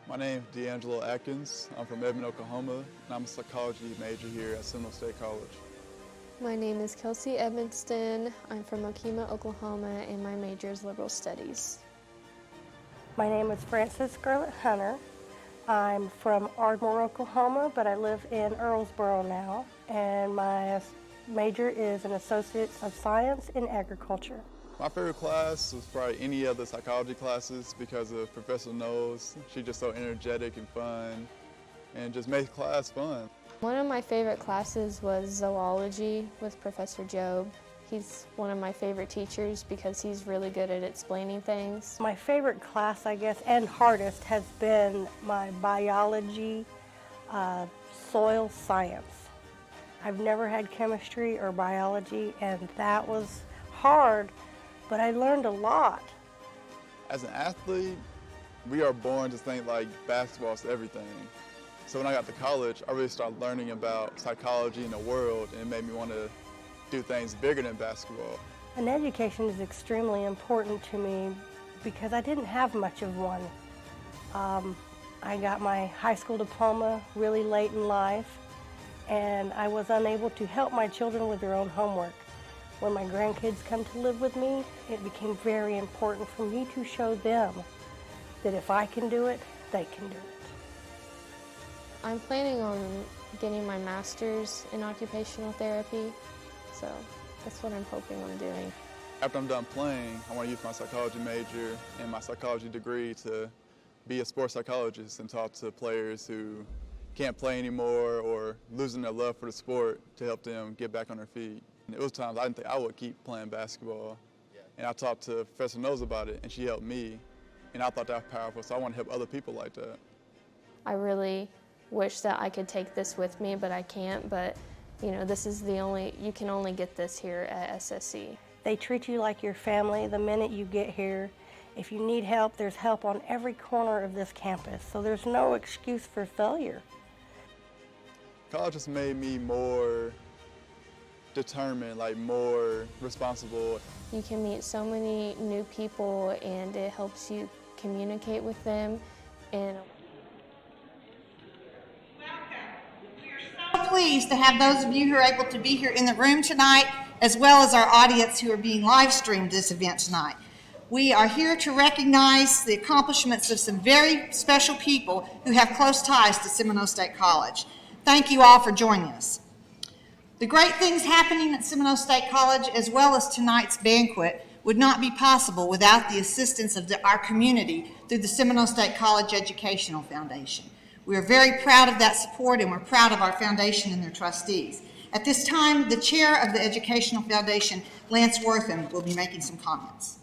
My name is D'Angelo Atkins. I'm from Edmond, Oklahoma, and I'm a psychology major here at Seminole State College. My name is Kelsey Edmonston. I'm from Okemah, Oklahoma, and my major is liberal studies. My name is Frances Scarlett Hunter. I'm from Ardmore, Oklahoma, but I live in Earlsboro now, and my major is an Associate of Science in Agriculture. My favorite class was probably any of the psychology classes because of Professor Knowles. She's just so energetic and fun and just makes class fun. One of my favorite classes was zoology with Professor Job. He's one of my favorite teachers because he's really good at explaining things. My favorite class, I guess, and hardest has been my biology, soil science. I've never had chemistry or biology, and that was hard, but I learned a lot. As an athlete, we are born to think like basketball is everything. So when I got to college, I really started learning about psychology and the world, and it made me want to do things bigger than basketball. And education is extremely important to me because I didn't have much of one. I got my high school diploma really late in life, and I was unable to help my children with their own homework. When my grandkids come to live with me, it became very important for me to show them that if I can do it, they can do it. I'm planning on getting my master's in occupational therapy, so that's what I'm hoping on doing. After I'm done playing, I want to use my psychology major and my psychology degree to be a sports psychologist and talk to players who can't play anymore or losing their love for the sport to help them get back on their feet. And it was times I didn't think I would keep playing basketball. And I talked to Professor Knowles about it, and she helped me. And I thought that was powerful, so I want to help other people like that. I really wish that I could take this with me, but I can't. But you know, this is you can only get this here at SSC. They treat you like your family the minute you get here. If you need help, there's help on every corner of this campus, so there's no excuse for failure. College has made me more determined, like more responsible. You can meet so many new people, and it helps you communicate with them. And pleased to have those of you who are able to be here in the room tonight, as well as our audience who are being live streamed this event tonight. We are here to recognize the accomplishments of some very special people who have close ties to Seminole State College. Thank you all for joining us. The great things happening at Seminole State College, as well as tonight's banquet, would not be possible without the assistance of our community through the Seminole State College Educational Foundation. We are very proud of that support, and we're proud of our foundation and their trustees. At this time, the chair of the Educational Foundation, Lance Wortham, will be making some comments.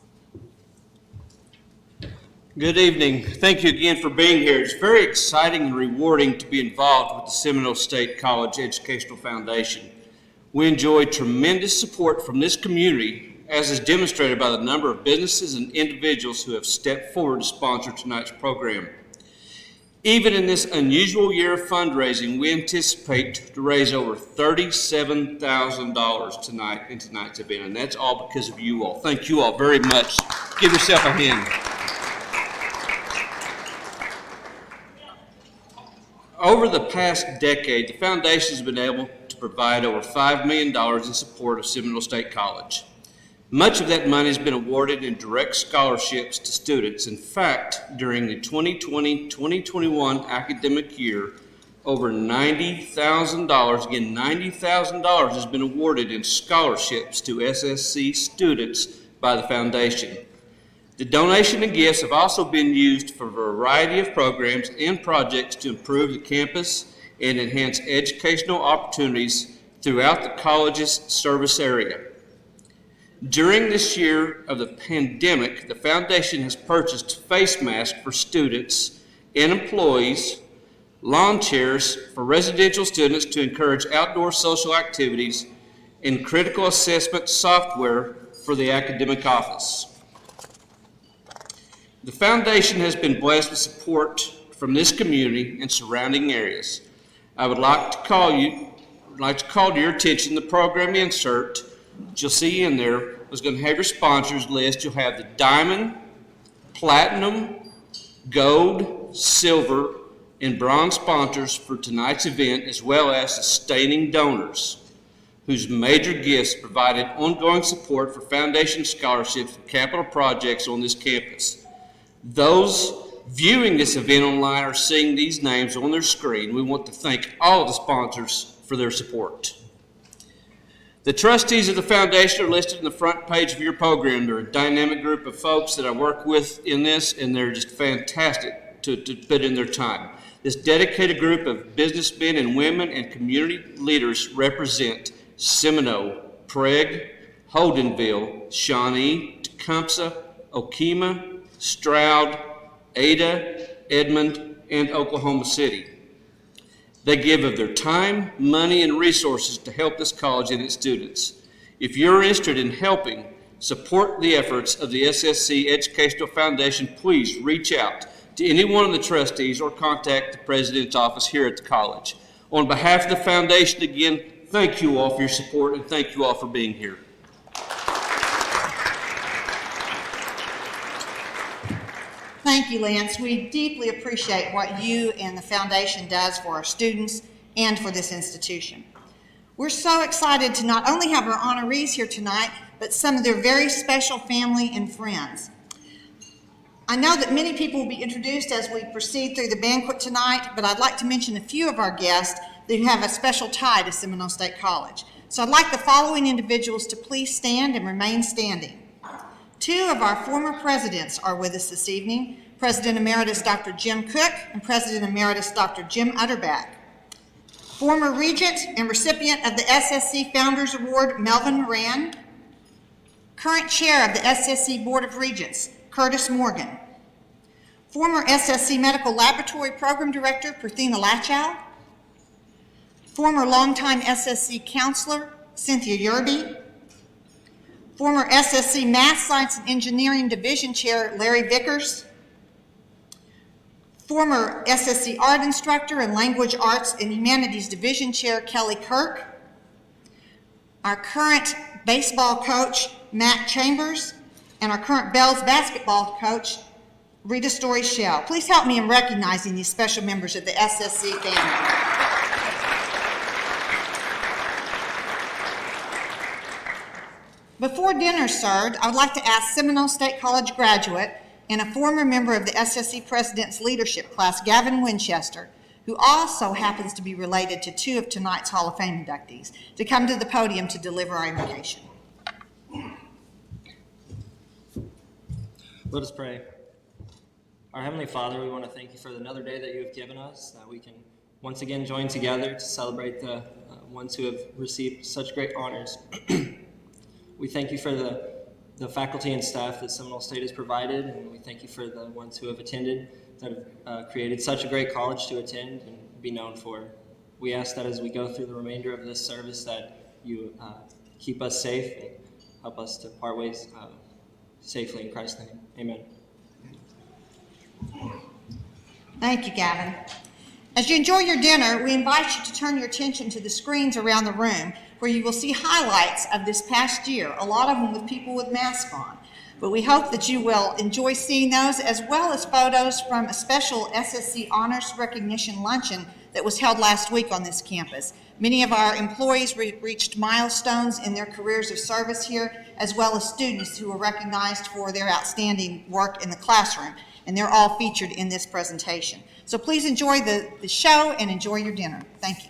Good evening. Thank you again for being here. It's very exciting and rewarding to be involved with the Seminole State College Educational Foundation. We enjoy tremendous support from this community, as is demonstrated by the number of businesses and individuals who have stepped forward to sponsor tonight's program. Even in this unusual year of fundraising, we anticipate to raise over $37,000 tonight in tonight's event, and that's all because of you all. Thank you all very much. Give yourself a hand. Over the past decade, the foundation has been able to provide over $5 million in support of Seminole State College. Much of that money has been awarded in direct scholarships to students. In fact, during the 2020-2021 academic year, over $90,000, again, $90,000 has been awarded in scholarships to SSC students by the foundation. The donation and gifts have also been used for a variety of programs and projects to improve the campus and enhance educational opportunities throughout the college's service area. During this year of the pandemic, the foundation has purchased face masks for students and employees, lawn chairs for residential students to encourage outdoor social activities, and critical assessment software for the academic office. The foundation has been blessed with support from this community and surrounding areas. I would like to call to your attention the program insert that you'll see in there. Is going to have your sponsors list. You'll have the Diamond, Platinum, Gold, silver, and bronze sponsors for tonight's event, as well as sustaining donors whose major gifts provided ongoing support for foundation scholarships and capital projects on this campus. Those viewing this event online are seeing these names on their screen. We want to thank all of the sponsors for their support. The trustees of the foundation are listed in the front page of your program. They're a dynamic group of folks that I work with in this, and they're just fantastic to put in their time. This dedicated group of businessmen and women and community leaders represent Seminole, Prague, Holdenville, Shawnee, Tecumseh, Okemah, Stroud, Ada, Edmond, and Oklahoma City. They give of their time, money, and resources to help this college and its students. If you're interested in helping support the efforts of the SSC Educational Foundation, please reach out to any one of the trustees or contact the president's office here at the college. On behalf of the foundation, again, thank you all for your support and thank you all for being here. Thank you, Lance. We deeply appreciate what you and the foundation does for our students and for this institution. We're so excited to not only have our honorees here tonight, but some of their very special family and friends. I know that many people will be introduced as we proceed through the banquet tonight, but I'd like to mention a few of our guests that have a special tie to Seminole State College. So I'd like the following individuals to please stand and remain standing. Two of our former presidents are with us this evening, President Emeritus Dr. Jim Cook and President Emeritus Dr. Jim Utterback. Former Regent and recipient of the SSC Founders Award, Melvin Moran. Current Chair of the SSC Board of Regents, Curtis Morgan. Former SSC Medical Laboratory Program Director, Prathina Lachow. Former longtime SSC Counselor, Cynthia Yerby. Former SSC Math, Science, and Engineering Division Chair, Larry Vickers. Former SSC Art Instructor and Language Arts and Humanities Division Chair, Kelly Kirk. Our current baseball coach, Matt Chambers, and our current Bells basketball coach, Rita Story Shell. Please help me in recognizing these special members of the SSC family. Before dinner is served, I would like to ask Seminole State College graduate and a former member of the SSC President's Leadership Class, Gavin Winchester, who also happens to be related to two of tonight's Hall of Fame inductees, to come to the podium to deliver our invocation. Let us pray. Our Heavenly Father, we want to thank you for another day that you have given us, that we can once again join together to celebrate the ones who have received such great honors. We thank you for the faculty and staff that Seminole State has provided, and we thank you for the ones who have attended, that have created such a great college to attend and be known for. We ask that as we go through the remainder of this service that you keep us safe and help us to part ways safely in Christ's name. Amen. Thank you, Gavin. As you enjoy your dinner, we invite you to turn your attention to the screens around the room where you will see highlights of this past year, a lot of them with people with masks on. But we hope that you will enjoy seeing those, as well as photos from a special SSC Honors Recognition Luncheon that was held last week on this campus. Many of our employees reached milestones in their careers of service here, as well as students who were recognized for their outstanding work in the classroom. And they're all featured in this presentation. So please enjoy the show and enjoy your dinner. Thank you.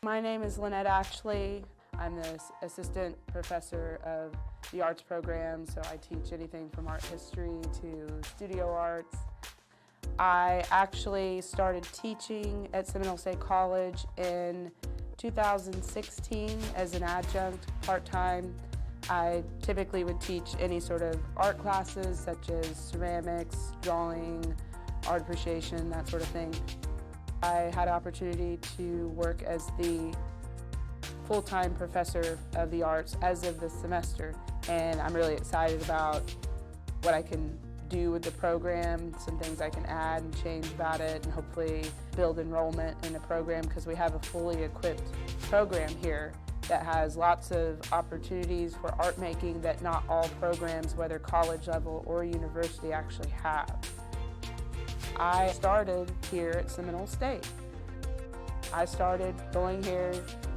My name is Lynette Ashley. I'm the assistant professor of the arts program, so I teach anything from art history to studio arts. I actually started teaching at Seminole State College in 2016 as an adjunct, part-time. I typically would teach any sort of art classes such as ceramics, drawing, art appreciation, that sort of thing. I had an opportunity to work as the full-time professor of the arts as of this semester, and I'm really excited about what I can do with the program, some things I can add and change about it, and hopefully build enrollment in the program because we have a fully equipped program here that has lots of opportunities for art making that not all programs, whether college level or university, actually have. I started here at Seminole State. I started going here,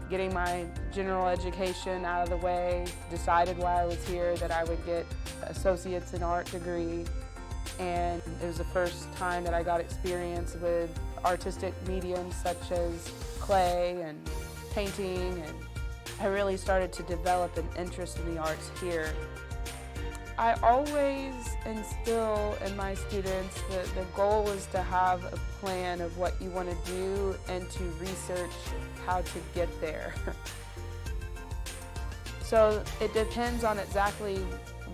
getting my general education out of the way, decided while I was here that I would get associates in art degree, and it was the first time that I got experience with artistic mediums such as clay and painting, and I really started to develop an interest in the arts here. I always instill in my students that the goal is to have a plan of what you want to do and to research how to get there. So it depends on exactly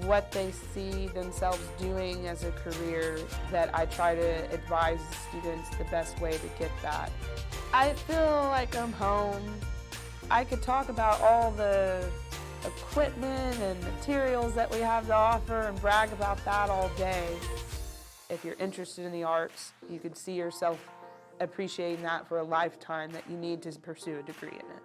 what they see themselves doing as a career that I try to advise the students the best way to get that. I feel like I'm home. I could talk about all the equipment and materials that we have to offer and brag about that all day. If you're interested in the arts, you could see yourself appreciating that for a lifetime, that you need to pursue a degree in it.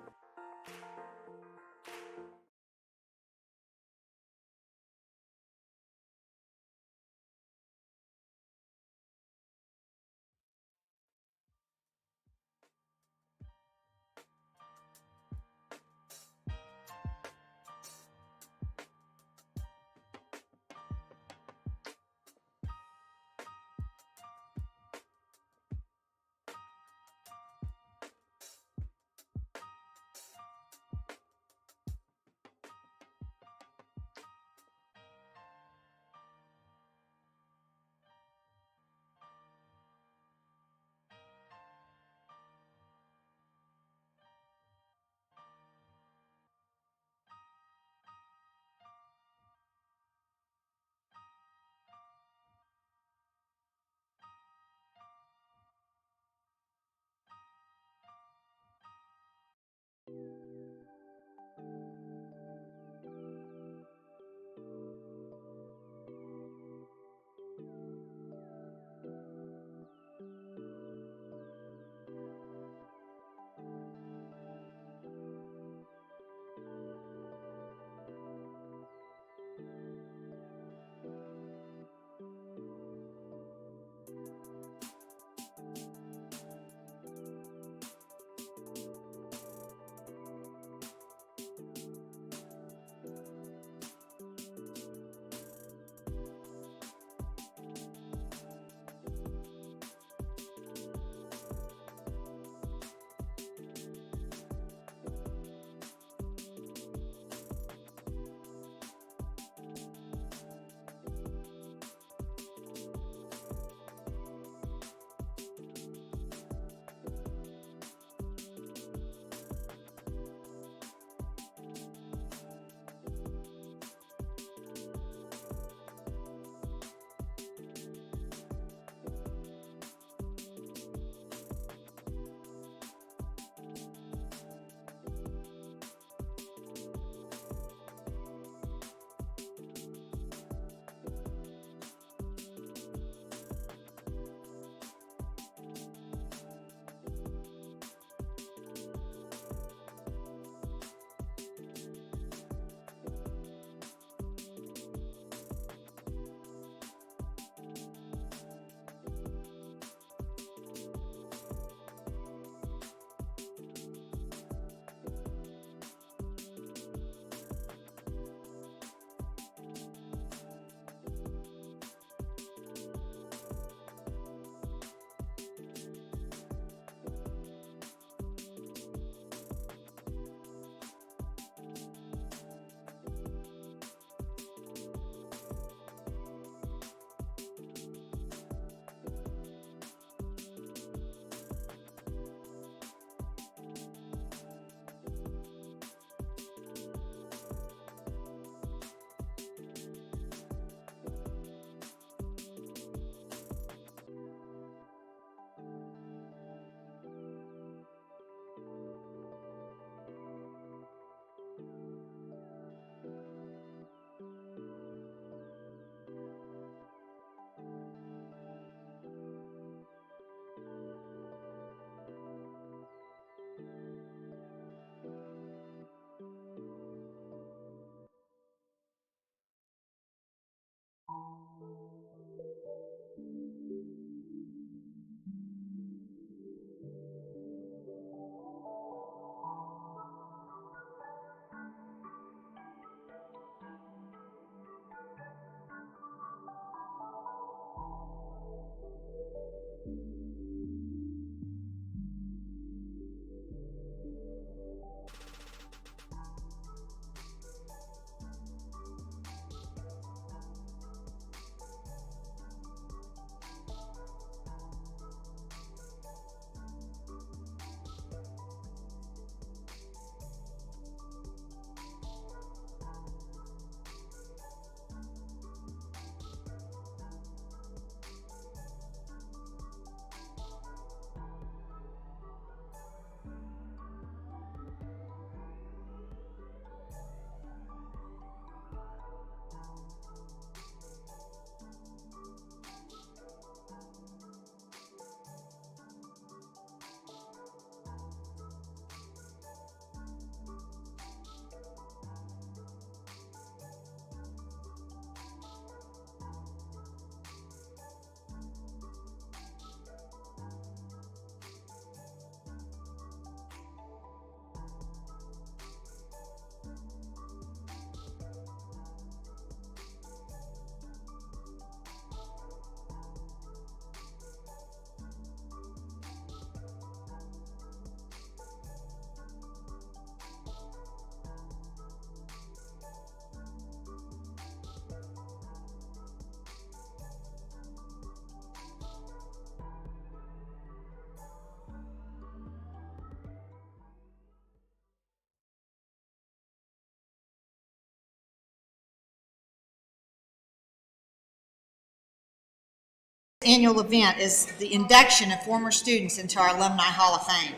Annual event is the induction of former students into our Alumni Hall of Fame.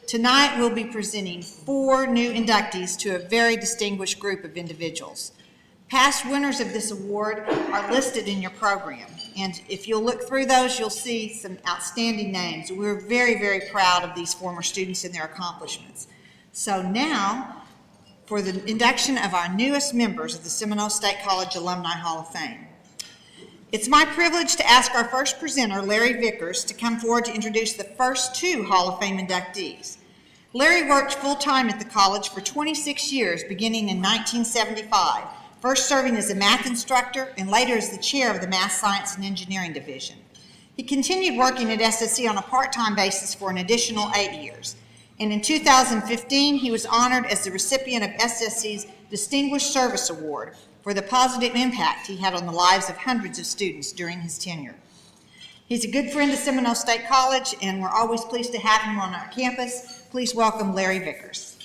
Tonight, we'll be presenting 4 new inductees to a very distinguished group of individuals. Past winners of this award are listed in your program, and if you'll look through those, you'll see some outstanding names. We're very, very proud of these former students and their accomplishments. So now, for the induction of our newest members of the Seminole State College Alumni Hall of Fame. It's my privilege to ask our first presenter, Larry Vickers, to come forward to introduce the first 2 Hall of Fame inductees. Larry worked full-time at the college for 26 years, beginning in 1975, first serving as a math instructor and later as the chair of the Math, Science, and Engineering Division. He continued working at SSC on a part-time basis for an additional 8 years. And in 2015, he was honored as the recipient of SSC's Distinguished Service Award for the positive impact he had on the lives of hundreds of students during his tenure. He's a good friend of Seminole State College, and we're always pleased to have him on our campus. Please welcome Larry Vickers.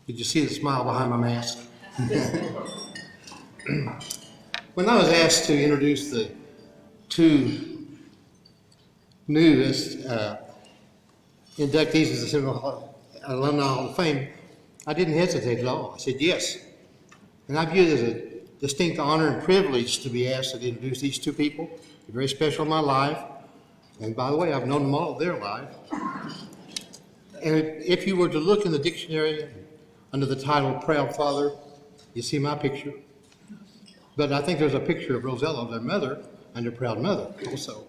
Did you see the smile behind my mask? When I was asked to introduce the 2 newest inductees of the Seminole Alumni Hall of Fame, I didn't hesitate at all. I said yes. And I view it as a distinct honor and privilege to be asked to introduce these 2 people. They're very special in my life. And by the way, I've known them all their life. And if you were to look in the dictionary under the title Proud Father, you see my picture. But I think there's a picture of Rosella, their mother, and their proud mother also.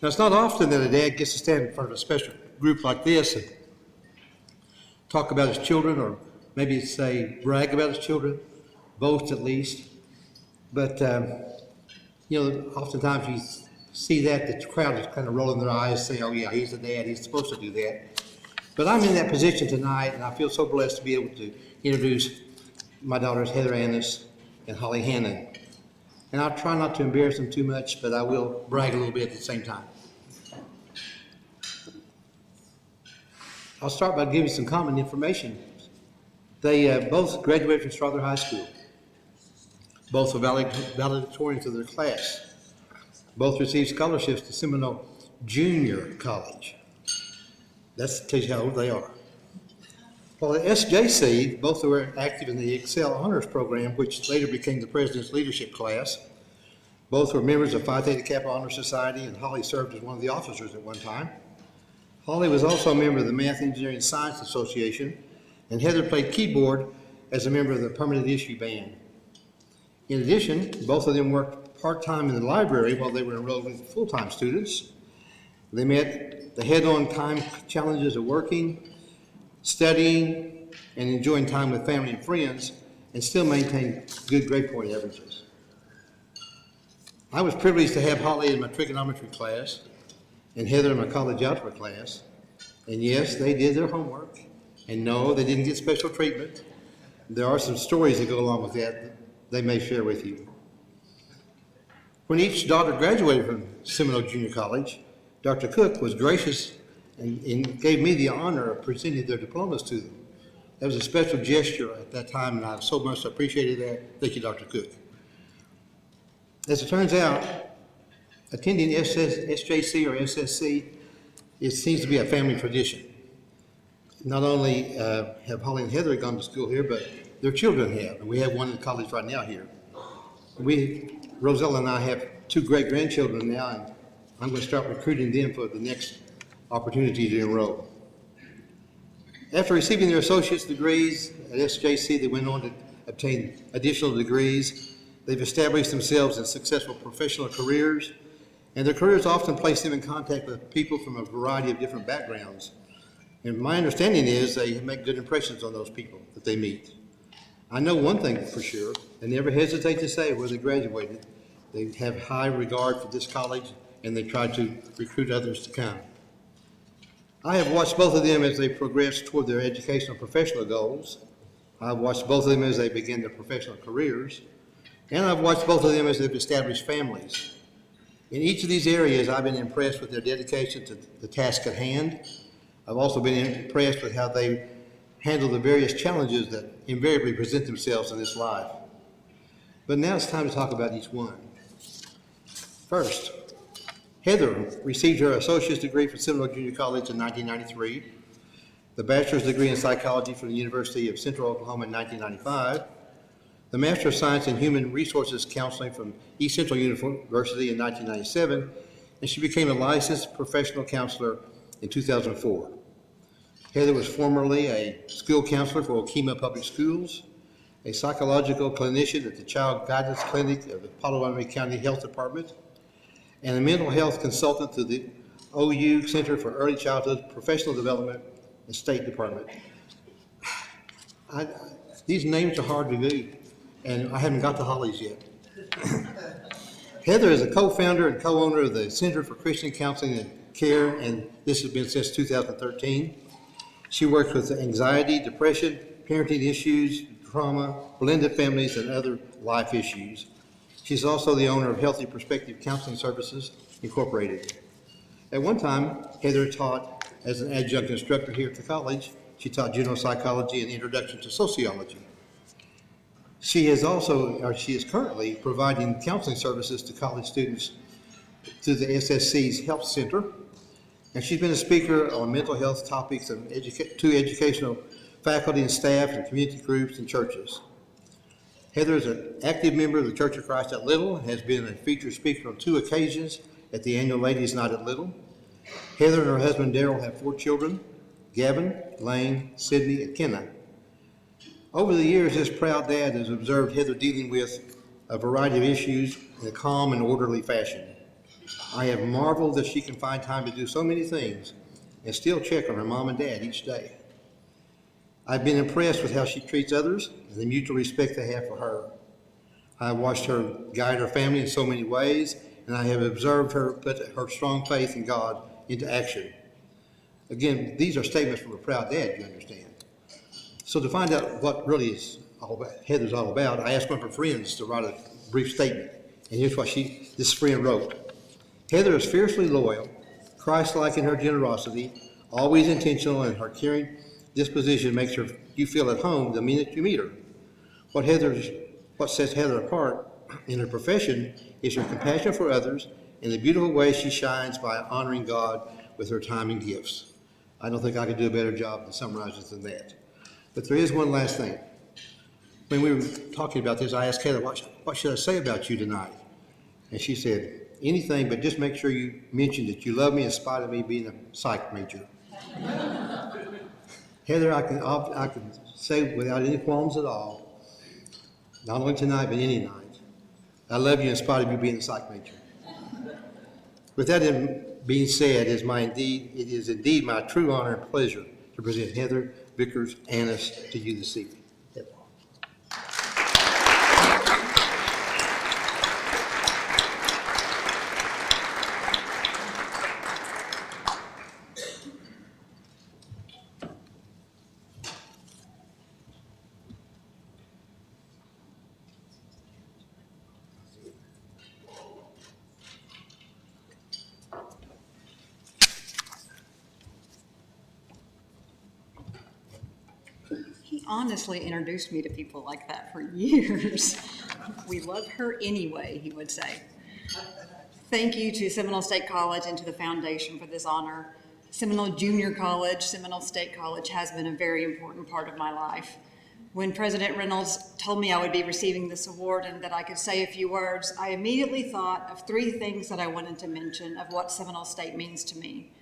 Now, it's not often that a dad gets to stand in front of a special group like this and talk about his children, or maybe say brag about his children, boast at least. But, oftentimes you see that the crowd is kind of rolling their eyes, saying, oh yeah, he's the dad, he's supposed to do that. But I'm in that position tonight, and I feel so blessed to be able to introduce my daughters, Heather Annis and Holly Hanan. And I'll try not to embarrass them too much, but I will brag a little bit at the same time. I'll start by giving some common information. They both graduated from Strother High School. Both were valedictorians of their class. Both received scholarships to Seminole Junior College. That tells you how old they are. While at SJC, both were active in the Excel Honors Program, which later became the President's Leadership Class. Both were members of Phi Theta Kappa Honor Society, and Holly served as one of the officers at one time. Holly was also a member of the Math, Engineering, and Science Association, and Heather played keyboard as a member of the Permanent Issue Band. In addition, both of them worked part-time in the library while they were enrolled as full-time students. They met the head-on time challenges of working, studying, and enjoying time with family and friends, and still maintained good grade point averages. I was privileged to have Holly in my trigonometry class and Heather in my college algebra class. And yes, they did their homework. And no, they didn't get special treatment. There are some stories that go along with that they may share with you. When each daughter graduated from Seminole Junior College, Dr. Cook was gracious and gave me the honor of presenting their diplomas to them. That was a special gesture at that time, and I so much appreciated that. Thank you, Dr. Cook. As it turns out, attending SJC or SSC, it seems to be a family tradition. Not only have Holly and Heather gone to school here, but their children have. And we have one in college right now here. Rosella and I have 2 great-grandchildren now, and I'm going to start recruiting them for the next opportunity to enroll. After receiving their associate's degrees at SJC, they went on to obtain additional degrees. They've established themselves in successful professional careers, and their careers often place them in contact with people from a variety of different backgrounds. And my understanding is they make good impressions on those people that they meet. I know one thing for sure, they never hesitate to say where they graduated. They have high regard for this college, and they try to recruit others to come. I have watched both of them as they progress toward their educational professional goals. I've watched both of them as they begin their professional careers. And I've watched both of them as they've established families. In each of these areas, I've been impressed with their dedication to the task at hand. I've also been impressed with how they handle the various challenges that invariably present themselves in this life. But now it's time to talk about each one. First, Heather received her associate's degree from Seminole Junior College in 1993, the bachelor's degree in psychology from the University of Central Oklahoma in 1995, the Master of Science in Human Resources Counseling from East Central University in 1997, and she became a licensed professional counselor in 2004. Heather was formerly a school counselor for Okemah Public Schools, a psychological clinician at the Child Guidance Clinic of the Potawatomi County Health Department, and a mental health consultant to the OU Center for Early Childhood Professional Development and State Department. These names are hard to do, and I haven't got to Holly's yet. Heather is a co-founder and co-owner of the Center for Christian Counseling and Care, and this has been since 2013. She works with anxiety, depression, parenting issues, trauma, blended families, and other life issues. She's also the owner of Healthy Perspective Counseling Services, Incorporated. At one time, Heather taught as an adjunct instructor here at the college. She taught general psychology and introduction to sociology. She is currently providing counseling services to college students through the SSC's Health Center. And she's been a speaker on mental health topics to educational faculty and staff and community groups and churches. Heather is an active member of the Church of Christ at Little and has been a featured speaker on 2 occasions at the annual Ladies' Night at Little. Heather and her husband Daryl have 4 children, Gavin, Lane, Sydney, and Kenna. Over the years, this proud dad has observed Heather dealing with a variety of issues in a calm and orderly fashion. I have marveled that she can find time to do so many things and still check on her mom and dad each day. I've been impressed with how she treats others and the mutual respect they have for her. I've watched her guide her family in so many ways, and I have observed her put her strong faith in God into action. Again, these are statements from a proud dad, you understand. So to find out what really is Heather's all about, I asked one of her friends to write a brief statement. And here's what this friend wrote. Heather is fiercely loyal, Christ-like in her generosity, always intentional, and her caring disposition makes you feel at home the minute you meet her. What sets Heather apart in her profession is her compassion for others and the beautiful way she shines by honoring God with her time and gifts. I don't think I could do a better job than summarizing than that. But there is one last thing. When we were talking about this, I asked Heather, what should I say about you tonight? And she said, anything, but just make sure you mention that you love me in spite of me being a psych major. Heather, I can say without any qualms at all, not only tonight, but any night, I love you in spite of you being a psych major. With that being said, it is indeed my true honor and pleasure to present Heather Vickers Annis to you this evening. He honestly introduced me to people like that for years. We love her anyway, he would say. Thank you to Seminole State College and to the foundation for this honor. Seminole Junior College, Seminole State College has been a very important part of my life. When President Reynolds told me I would be receiving this award and that I could say a few words, I immediately thought of 3 things that I wanted to mention of what Seminole State means to me: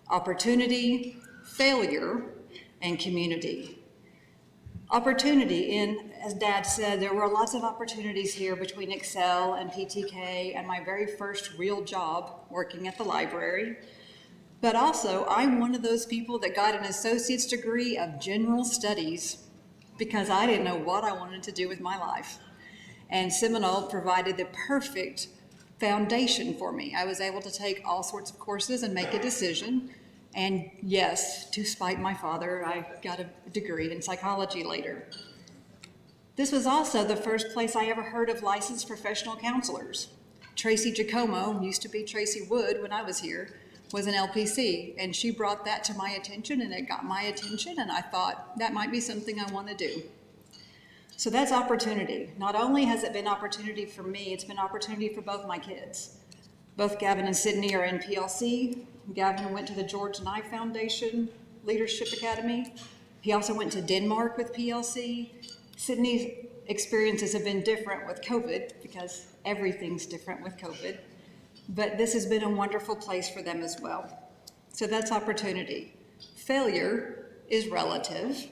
opportunity, failure, and community. Opportunity, as Dad said, there were lots of opportunities here between Excel and PTK and my very first real job working at the library. But also, I'm one of those people that got an associate's degree of general studies because I didn't know what I wanted to do with my life. And Seminole provided the perfect foundation for me. I was able to take all sorts of courses and make a decision. And yes, to spite my father, I got a degree in psychology later. This was also the first place I ever heard of licensed professional counselors. Tracy Giacomo, used to be Tracy Wood when I was here, was an LPC, and she brought that to my attention, and it got my attention, and I thought that might be something I want to do. So that's opportunity. Not only has it been opportunity for me, it's been opportunity for both my kids. Both Gavin and Sydney are in PLC. Gavin went to the George Nye Foundation Leadership Academy. He also went to Denmark with PLC. Sydney's experiences have been different with COVID because everything's different with COVID. But this has been a wonderful place for them as well. So that's opportunity. Failure is relative,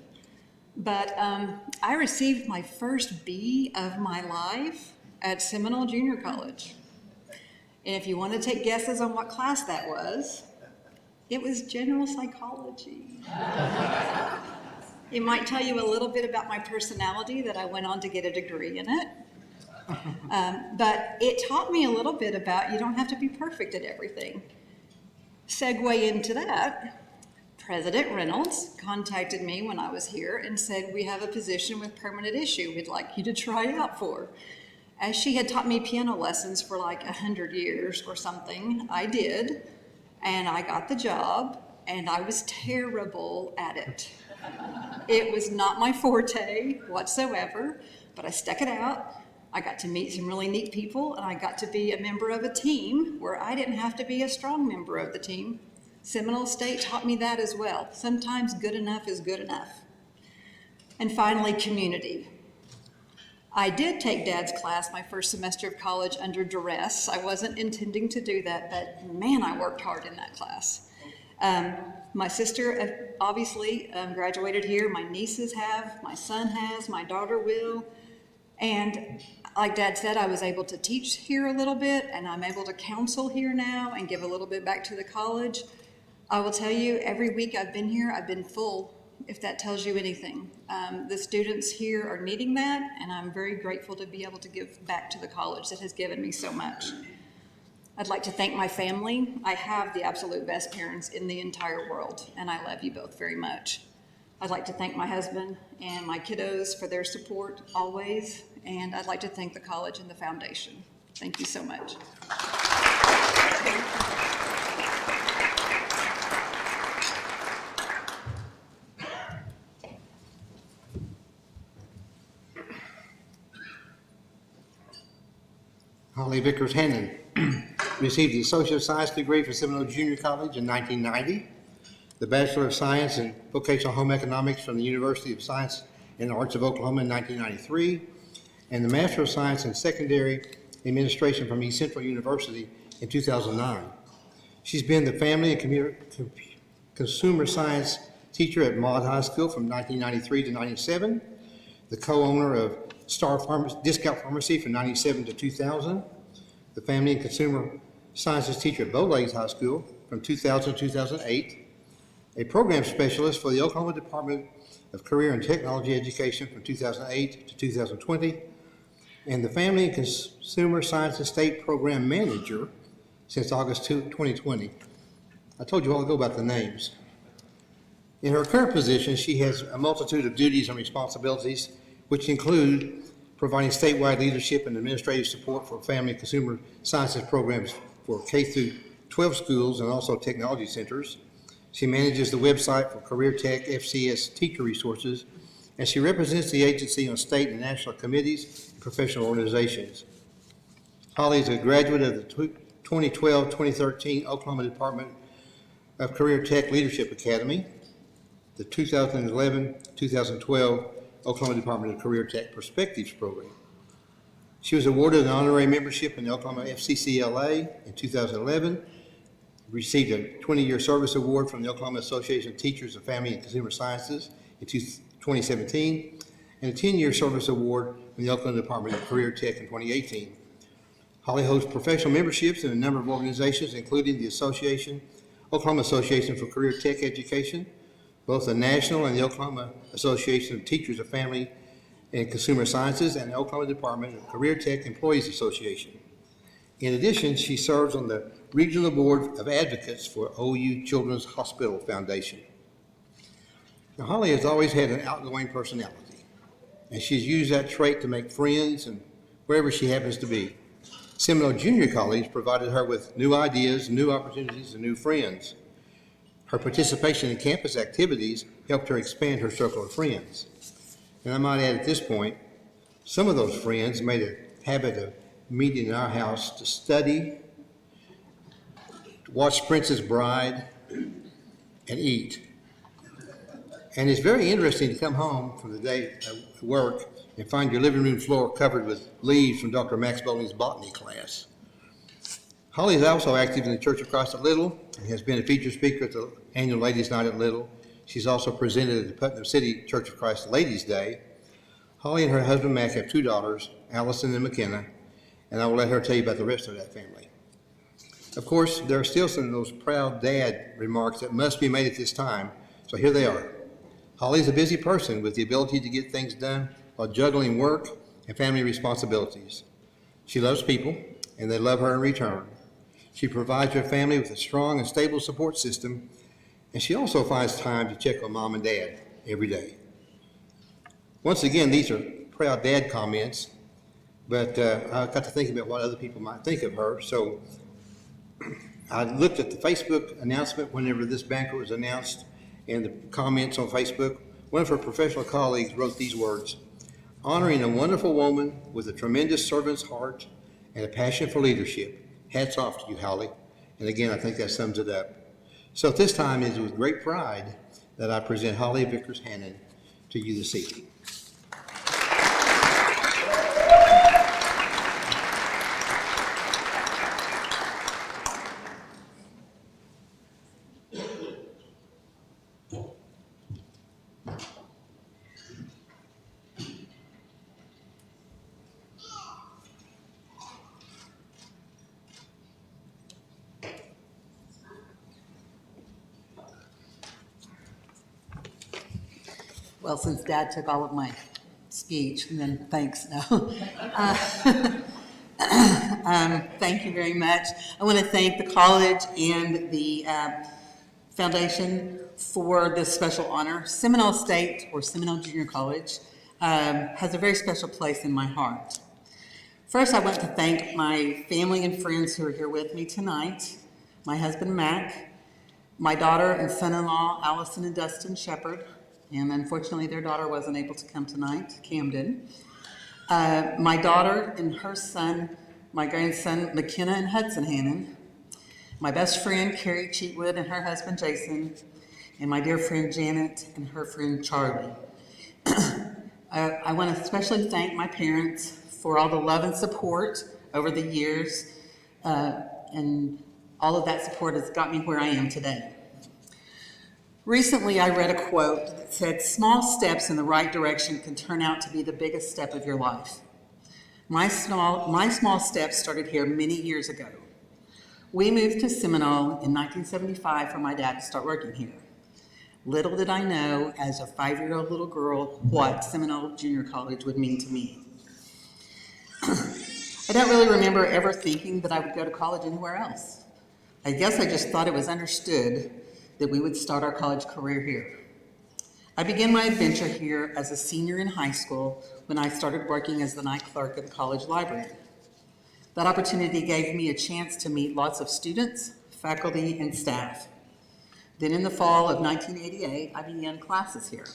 but I received my first B of my life at Seminole Junior College. And if you want to take guesses on what class that was, it was general psychology. It might tell you a little bit about my personality that I went on to get a degree in it. But it taught me a little bit about you don't have to be perfect at everything. Segue into that, President Reynolds contacted me when I was here and said, we have a position with permanent issue we'd like you to try out for. As she had taught me piano lessons for like 100 years or something, I did, and I got the job, and I was terrible at it. It was not my forte whatsoever, but I stuck it out. I got to meet some really neat people, and I got to be a member of a team where I didn't have to be a strong member of the team. Seminole State taught me that as well. Sometimes good enough is good enough. And finally, community. I did take Dad's class my first semester of college under duress. I wasn't intending to do that, but man, I worked hard in that class. My sister obviously graduated here. My nieces have, my son has, my daughter will. And like Dad said, I was able to teach here a little bit, and I'm able to counsel here now and give a little bit back to the college. I will tell you, every week I've been here, I've been full, if that tells you anything. The students here are needing that, and I'm very grateful to be able to give back to the college that has given me so much. I'd like to thank my family. I have the absolute best parents in the entire world, and I love you both very much. I'd like to thank my husband and my kiddos for their support always, and I'd like to thank the college and the foundation. Thank you so much. Holly Vickers Hanan received the Associate of Science degree from Seminole Junior College in 1990, the Bachelor of Science in Vocational Home Economics from the University of Science and Arts of Oklahoma in 1993, and the Master of Science in Secondary Administration from East Central University in 2009. She's been the Family and Consumer Science teacher at Maud High School from 1993 to 97, the co-owner of Star Discount Pharmacy from 97 to 2000, the Family and Consumer Sciences teacher at Bowlegs High School from 2000 to 2008, a program specialist for the Oklahoma Department of Career and Technology Education from 2008 to 2020, and the Family and Consumer Sciences State Program Manager since August 2020. I told you all ago about the names. In her current position, she has a multitude of duties and responsibilities, which include providing statewide leadership and administrative support for family and consumer sciences programs for K through 12 schools and also technology centers. She manages the website for Career Tech FCS teacher resources, and she represents the agency on state and national committees and professional organizations. Holly is a graduate of the 2012-2013 Oklahoma Department of Career Tech Leadership Academy, the 2011-2012 Oklahoma Department of Career Tech Perspectives Program. She was awarded an honorary membership in the Oklahoma FCCLA in 2011, received a 20-year service award from the Oklahoma Association of Teachers of Family and Consumer Sciences in 2017, and a 10-year service award from the Oklahoma Department of Career Tech in 2018. Holly holds professional memberships in a number of organizations, including the Oklahoma Association for Career Tech Education, both the National and the Oklahoma Association of Teachers of Family and Consumer Sciences, and the Oklahoma Department of Career Tech Employees Association. In addition, she serves on the Regional Board of Advocates for OU Children's Hospital Foundation. Now, Holly has always had an outgoing personality, and she's used that trait to make friends and wherever she happens to be. Seminole Junior College provided her with new ideas, new opportunities, and new friends. Her participation in campus activities helped her expand her circle of friends. And I might add at this point, some of those friends made a habit of meeting in our house to study, to watch Princess Bride, and eat. And it's very interesting to come home from the day of work and find your living room floor covered with leaves from Dr. Max Bowling's botany class. Holly is also active in the Church of Christ at Little and has been a featured speaker at the annual Ladies' Night at Little. She's also presented at the Putnam City Church of Christ Ladies' Day. Holly and her husband Mac have 2 daughters, Allison and McKenna, and I will let her tell you about the rest of that family. Of course, there are still some of those proud dad remarks that must be made at this time, so here they are. Holly is a busy person with the ability to get things done while juggling work and family responsibilities. She loves people, and they love her in return. She provides her family with a strong and stable support system, and she also finds time to check on mom and dad every day. Once again, these are proud dad comments, but I got to thinking about what other people might think of her, so I looked at the Facebook announcement whenever this banquet was announced and the comments on Facebook. One of her professional colleagues wrote these words: "Honoring a wonderful woman with a tremendous servant's heart and a passion for leadership. Hats off to you, Holly." And again, I think that sums it up. So at this time, it is with great pride that I present Holly Vickers Hanan to you this evening. Well, since Dad took all of my speech, and then thanks, no. Thank you very much. I want to thank the college and the foundation for this special honor. Seminole State, or Seminole Junior College, has a very special place in my heart. First, I want to thank my family and friends who are here with me tonight, my husband, Mac, my daughter and son-in-law, Allison and Dustin Shepard, and unfortunately their daughter wasn't able to come tonight, Camden. My daughter and her son, my grandson, McKenna and Hudson Hanan, my best friend, Carrie Cheatwood, and her husband, Jason, and my dear friend, Janet, and her friend, Charlie. I want to especially thank my parents for all the love and support over the years, and all of that support has got me where I am today. Recently, I read a quote that said, "Small steps in the right direction can turn out to be the biggest step of your life." My small steps started here many years ago. We moved to Seminole in 1975 for my dad to start working here. Little did I know, as a 5-year-old little girl, what Seminole Junior College would mean to me. I don't really remember ever thinking that I would go to college anywhere else. I guess I just thought it was understood that we would start our college career here. I began my adventure here as a senior in high school when I started working as the night clerk at the college library. That opportunity gave me a chance to meet lots of students, faculty, and staff. Then in the fall of 1988, I began classes here.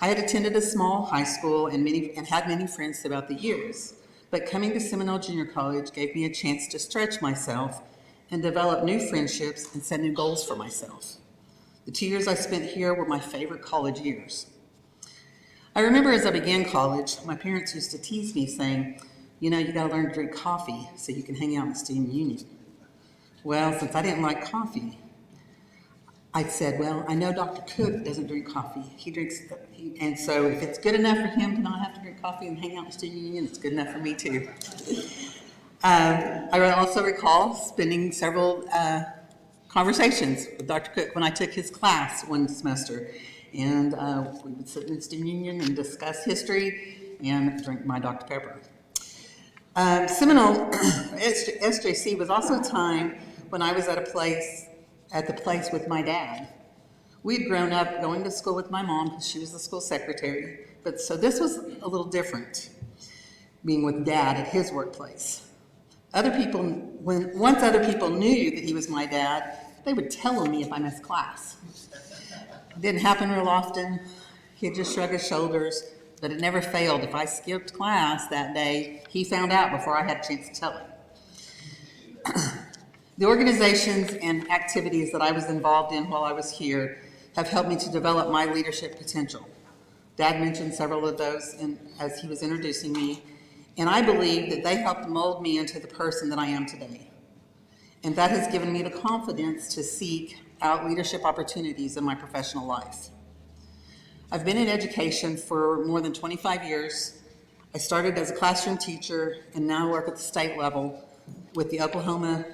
I had attended a small high school and had many friends throughout the years, but coming to Seminole Junior College gave me a chance to stretch myself and develop new friendships and set new goals for myself. The 2 years I spent here were my favorite college years. I remember as I began college, my parents used to tease me saying, "You know, you gotta learn to drink coffee so you can hang out in the student union." Well, since I didn't like coffee, I said, well, I know Dr. Cook doesn't drink coffee. And so if it's good enough for him to not have to drink coffee and hang out in the student union, it's good enough for me too. I also recall spending several conversations with Dr. Cook when I took his class one semester. And we would sit in the student union and discuss history and drink my Dr. Pepper. Seminole SJC was also a time when I was at the place with my dad. We'd grown up going to school with my mom because she was the school secretary. So this was a little different, being with Dad at his workplace. Once other people knew that he was my dad, they would tell on me if I missed class. It didn't happen real often. He'd just shrug his shoulders, but it never failed. If I skipped class that day, he found out before I had a chance to tell him. The organizations and activities that I was involved in while I was here have helped me to develop my leadership potential. Dad mentioned several of those as he was introducing me, and I believe that they helped mold me into the person that I am today. And that has given me the confidence to seek out leadership opportunities in my professional life. I've been in education for more than 25 years. I started as a classroom teacher and now work at the state level with the Oklahoma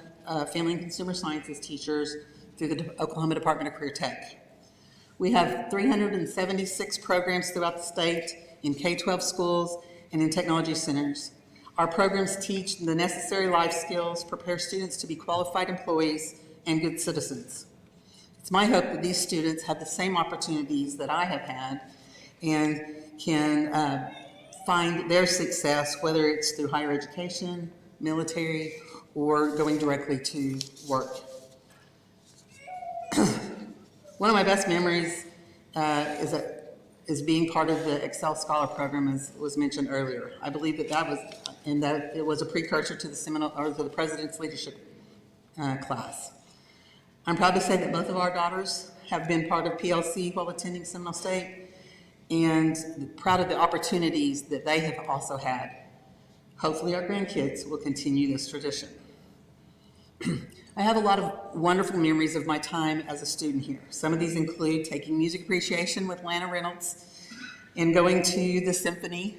Family and Consumer Sciences teachers through the Oklahoma Department of Career Tech. We have 376 programs throughout the state in K-12 schools and in technology centers. Our programs teach the necessary life skills, prepare students to be qualified employees and good citizens. It's my hope that these students have the same opportunities that I have had and can find their success, whether it's through higher education, military, or going directly to work. One of my best memories is being part of the Excel Scholar Program, as was mentioned earlier. I believe that it was a precursor to the Seminole, or to the President's Leadership class. I'm proud to say that both of our daughters have been part of PLC while attending Seminole State, and proud of the opportunities that they have also had. Hopefully our grandkids will continue this tradition. I have a lot of wonderful memories of my time as a student here. Some of these include taking music appreciation with Lana Reynolds and going to the symphony,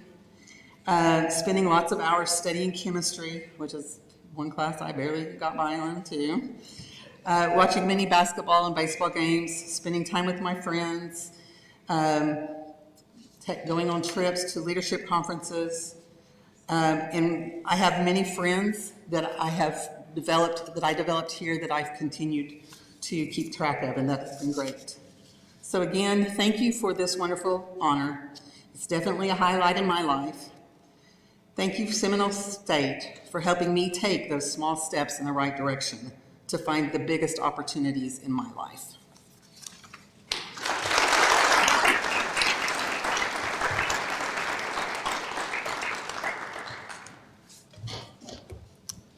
spending lots of hours studying chemistry, which is one class I barely got by on too, watching many basketball and baseball games, spending time with my friends, going on trips to leadership conferences, and I have many friends that I developed here that I've continued to keep track of, and that's been great. So again, thank you for this wonderful honor. It's definitely a highlight in my life. Thank you, Seminole State, for helping me take those small steps in the right direction to find the biggest opportunities in my life.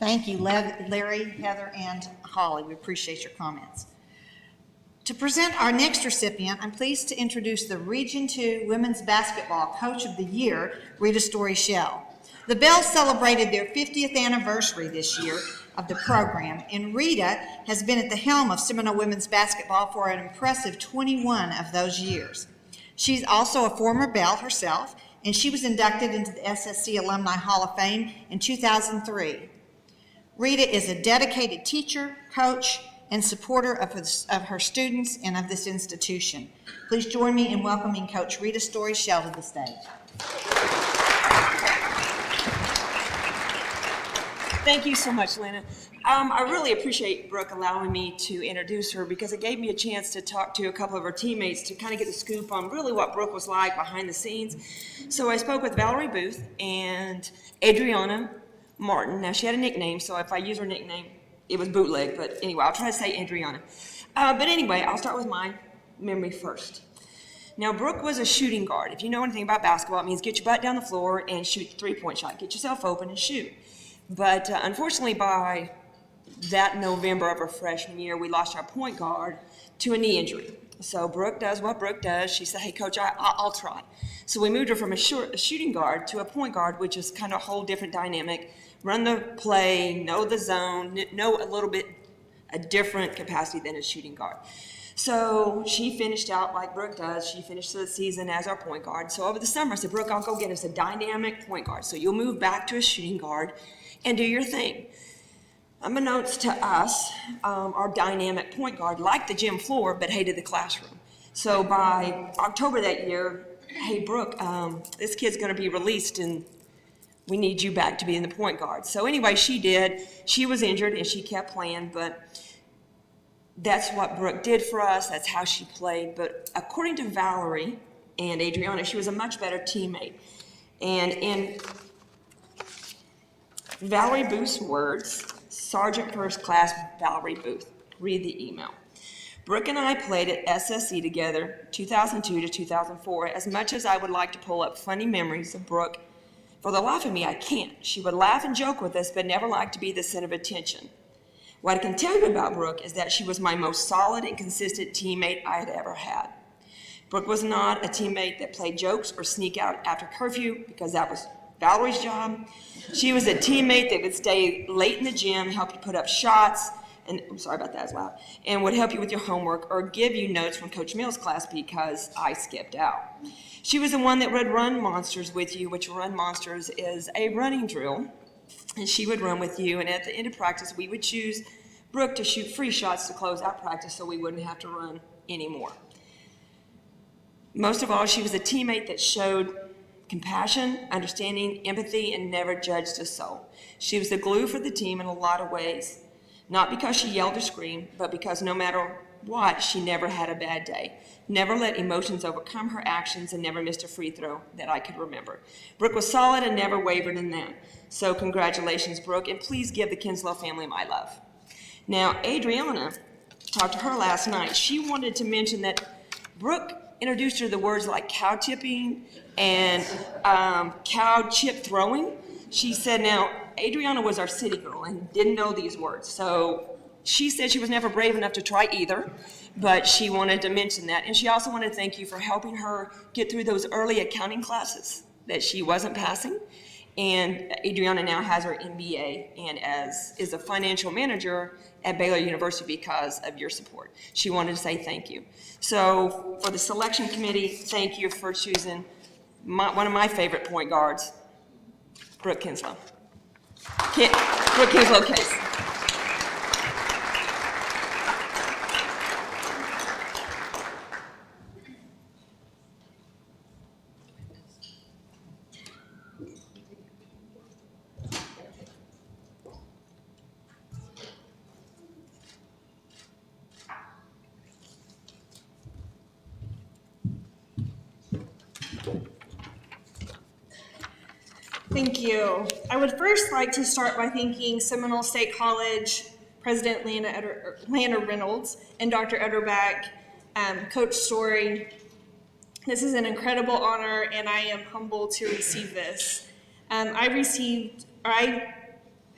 Thank you, Larry, Heather, and Holly. We appreciate your comments. To present our next recipient, I'm pleased to introduce the Region 2 Women's Basketball Coach of the Year, Rita Story-Shell. The Bells celebrated their 50th anniversary this year of the program, and Rita has been at the helm of Seminole women's basketball for an impressive 21 of those years. She's also a former Bell herself, and she was inducted into the SSC Alumni Hall of Fame in 2003. Rita is a dedicated teacher, coach, and supporter of her students and of this institution. Please join me in welcoming Coach Rita Story-Shell to the stage. Thank you so much, Lena. I really appreciate Brooke allowing me to introduce her, because it gave me a chance to talk to a couple of her teammates to kind of get the scoop on really what Brooke was like behind the scenes. So I spoke with Valerie Booth and Adriana Martin. Now, she had a nickname, so if I use her nickname, it was Bootleg, but anyway, I'll try to say Adriana. But anyway, I'll start with my memory first. Now, Brooke was a shooting guard. If you know anything about basketball, it means get your butt down the floor and shoot the three-point shot. Get yourself open and shoot. But unfortunately, by that November of her freshman year, we lost our point guard to a knee injury. So Brooke does what Brooke does. She said, hey, Coach, I'll try. So we moved her from a shooting guard to a point guard, which is kind of a whole different dynamic. Run the play, know the zone, know a little bit a different capacity than a shooting guard. So she finished out like Brooke does. She finished the season as our point guard. So over the summer, I said, Brooke, I'll go get us a dynamic point guard. So you'll move back to a shooting guard and do your thing. Unbeknownst to us, our dynamic point guard liked the gym floor but hated the classroom. So by October that year, hey, Brooke, this kid's going to be released and we need you back to be in the point guard. So anyway, she did. She was injured and she kept playing, but that's what Brooke did for us. That's how she played. But according to Valerie and Adriana, she was a much better teammate. And in Valerie Booth's words, Sergeant First Class Valerie Booth. Read the email. Brooke and I played at SSE together 2002 to 2004. As much as I would like to pull up funny memories of Brooke, for the life of me, I can't. She would laugh and joke with us, but never liked to be the center of attention. What I can tell you about Brooke is that she was my most solid and consistent teammate I had ever had. Brooke was not a teammate that played jokes or sneak out after curfew, because that was Valerie's job. She was a teammate that would stay late in the gym, help you put up shots, and I'm sorry about that as loud, and would help you with your homework or give you notes from Coach Mill's class because I skipped out. She was the one that would run monsters with you, which run monsters is a running drill. And she would run with you, and at the end of practice, we would choose Brooke to shoot free shots to close out practice so we wouldn't have to run anymore. Most of all, she was a teammate that showed compassion, understanding, empathy, and never judged a soul. She was the glue for the team in a lot of ways, not because she yelled or screamed, but because no matter what, she never had a bad day, never let emotions overcome her actions, and never missed a free throw that I could remember. Brooke was solid and never wavered in that. So congratulations, Brooke, and please give the Kinslow family my love. Now, Adriana, talked to her last night. She wanted to mention that Brooke introduced her to the words like cow tipping and cow chip throwing. She said, now, Adriana was our city girl and didn't know these words. So she said she was never brave enough to try either, but she wanted to mention that. And she also wanted to thank you for helping her get through those early accounting classes that she wasn't passing. And Adriana now has her MBA and is a financial manager at Baylor University because of your support. She wanted to say thank you. So for the selection committee, thank you for choosing one of my favorite point guards, Brooke Kinslow. Brooke Kinslow Case. Thank you. I would first like to start by thanking Seminole State College President Lana Reynolds and Dr. Ederbach, Coach Story. This is an incredible honor, and I am humbled to receive this. I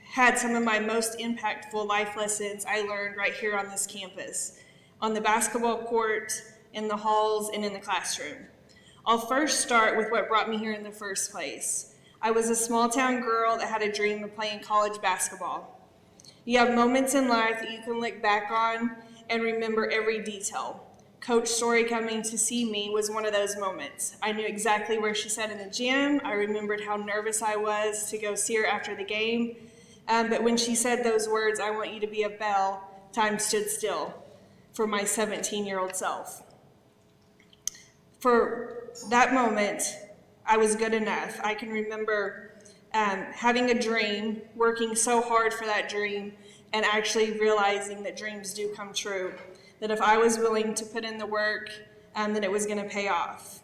had some of my most impactful life lessons I learned right here on this campus, on the basketball court, in the halls, and in the classroom. I'll first start with what brought me here in the first place. I was a small town girl that had a dream of playing college basketball. You have moments in life that you can look back on and remember every detail. Coach Story coming to see me was one of those moments. I knew exactly where she sat in the gym. I remembered how nervous I was to go see her after the game. But when she said those words, "I want you to be a bell," time stood still for my 17-year-old self. For that moment, I was good enough. I can remember having a dream, working so hard for that dream, and actually realizing that dreams do come true. That if I was willing to put in the work, that it was going to pay off.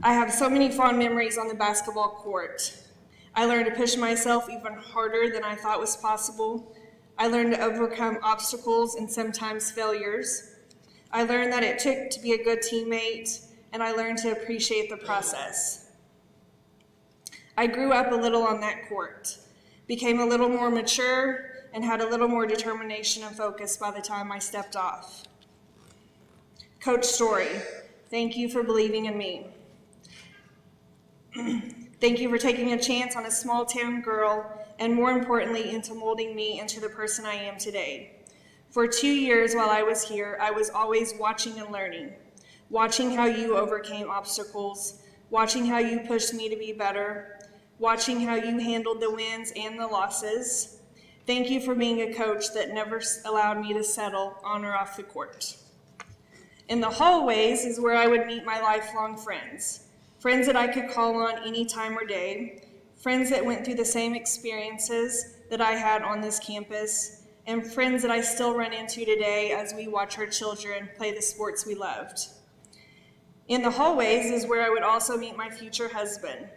I have so many fond memories on the basketball court. I learned to push myself even harder than I thought was possible. I learned to overcome obstacles and sometimes failures. I learned that it took to be a good teammate, and I learned to appreciate the process. I grew up a little on that court, became a little more mature, and had a little more determination and focus by the time I stepped off. Coach Story, thank you for believing in me. Thank you for taking a chance on a small town girl, and more importantly, into molding me into the person I am today. For 2 years while I was here, I was always watching and learning. Watching how you overcame obstacles, watching how you pushed me to be better, watching how you handled the wins and the losses. Thank you for being a coach that never allowed me to settle on or off the court. In the hallways is where I would meet my lifelong friends. Friends that I could call on any time or day. Friends that went through the same experiences that I had on this campus. And friends that I still run into today as we watch our children play the sports we loved. In the hallways is where I would also meet my future husband.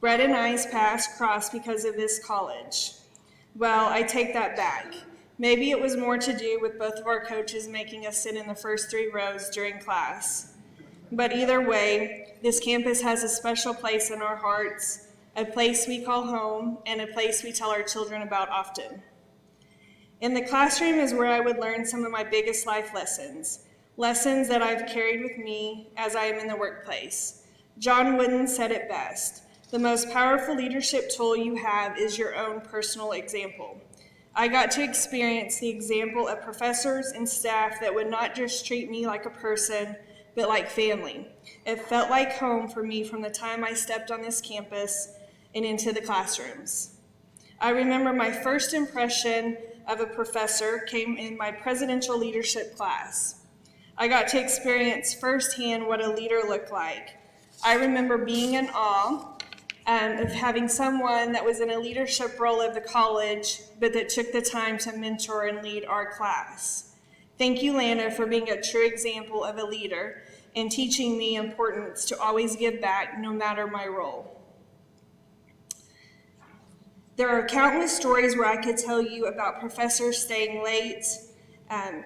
Bread and ice paths crossed because of this college. Well, I take that back. Maybe it was more to do with both of our coaches making us sit in the first 3 rows during class. But either way, this campus has a special place in our hearts, a place we call home, and a place we tell our children about often. In the classroom is where I would learn some of my biggest life lessons, lessons that I've carried with me as I am in the workplace. John Wooden said it best: the most powerful leadership tool you have is your own personal example. I got to experience the example of professors and staff that would not just treat me like a person, but like family. It felt like home for me from the time I stepped on this campus and into the classrooms. I remember my first impression of a professor came in my presidential leadership class. I got to experience firsthand what a leader looked like. I remember being in awe of having someone that was in a leadership role of the college, but that took the time to mentor and lead our class. Thank you, Lana, for being a true example of a leader and teaching me importance to always give back no matter my role. There are countless stories where I could tell you about professors staying late,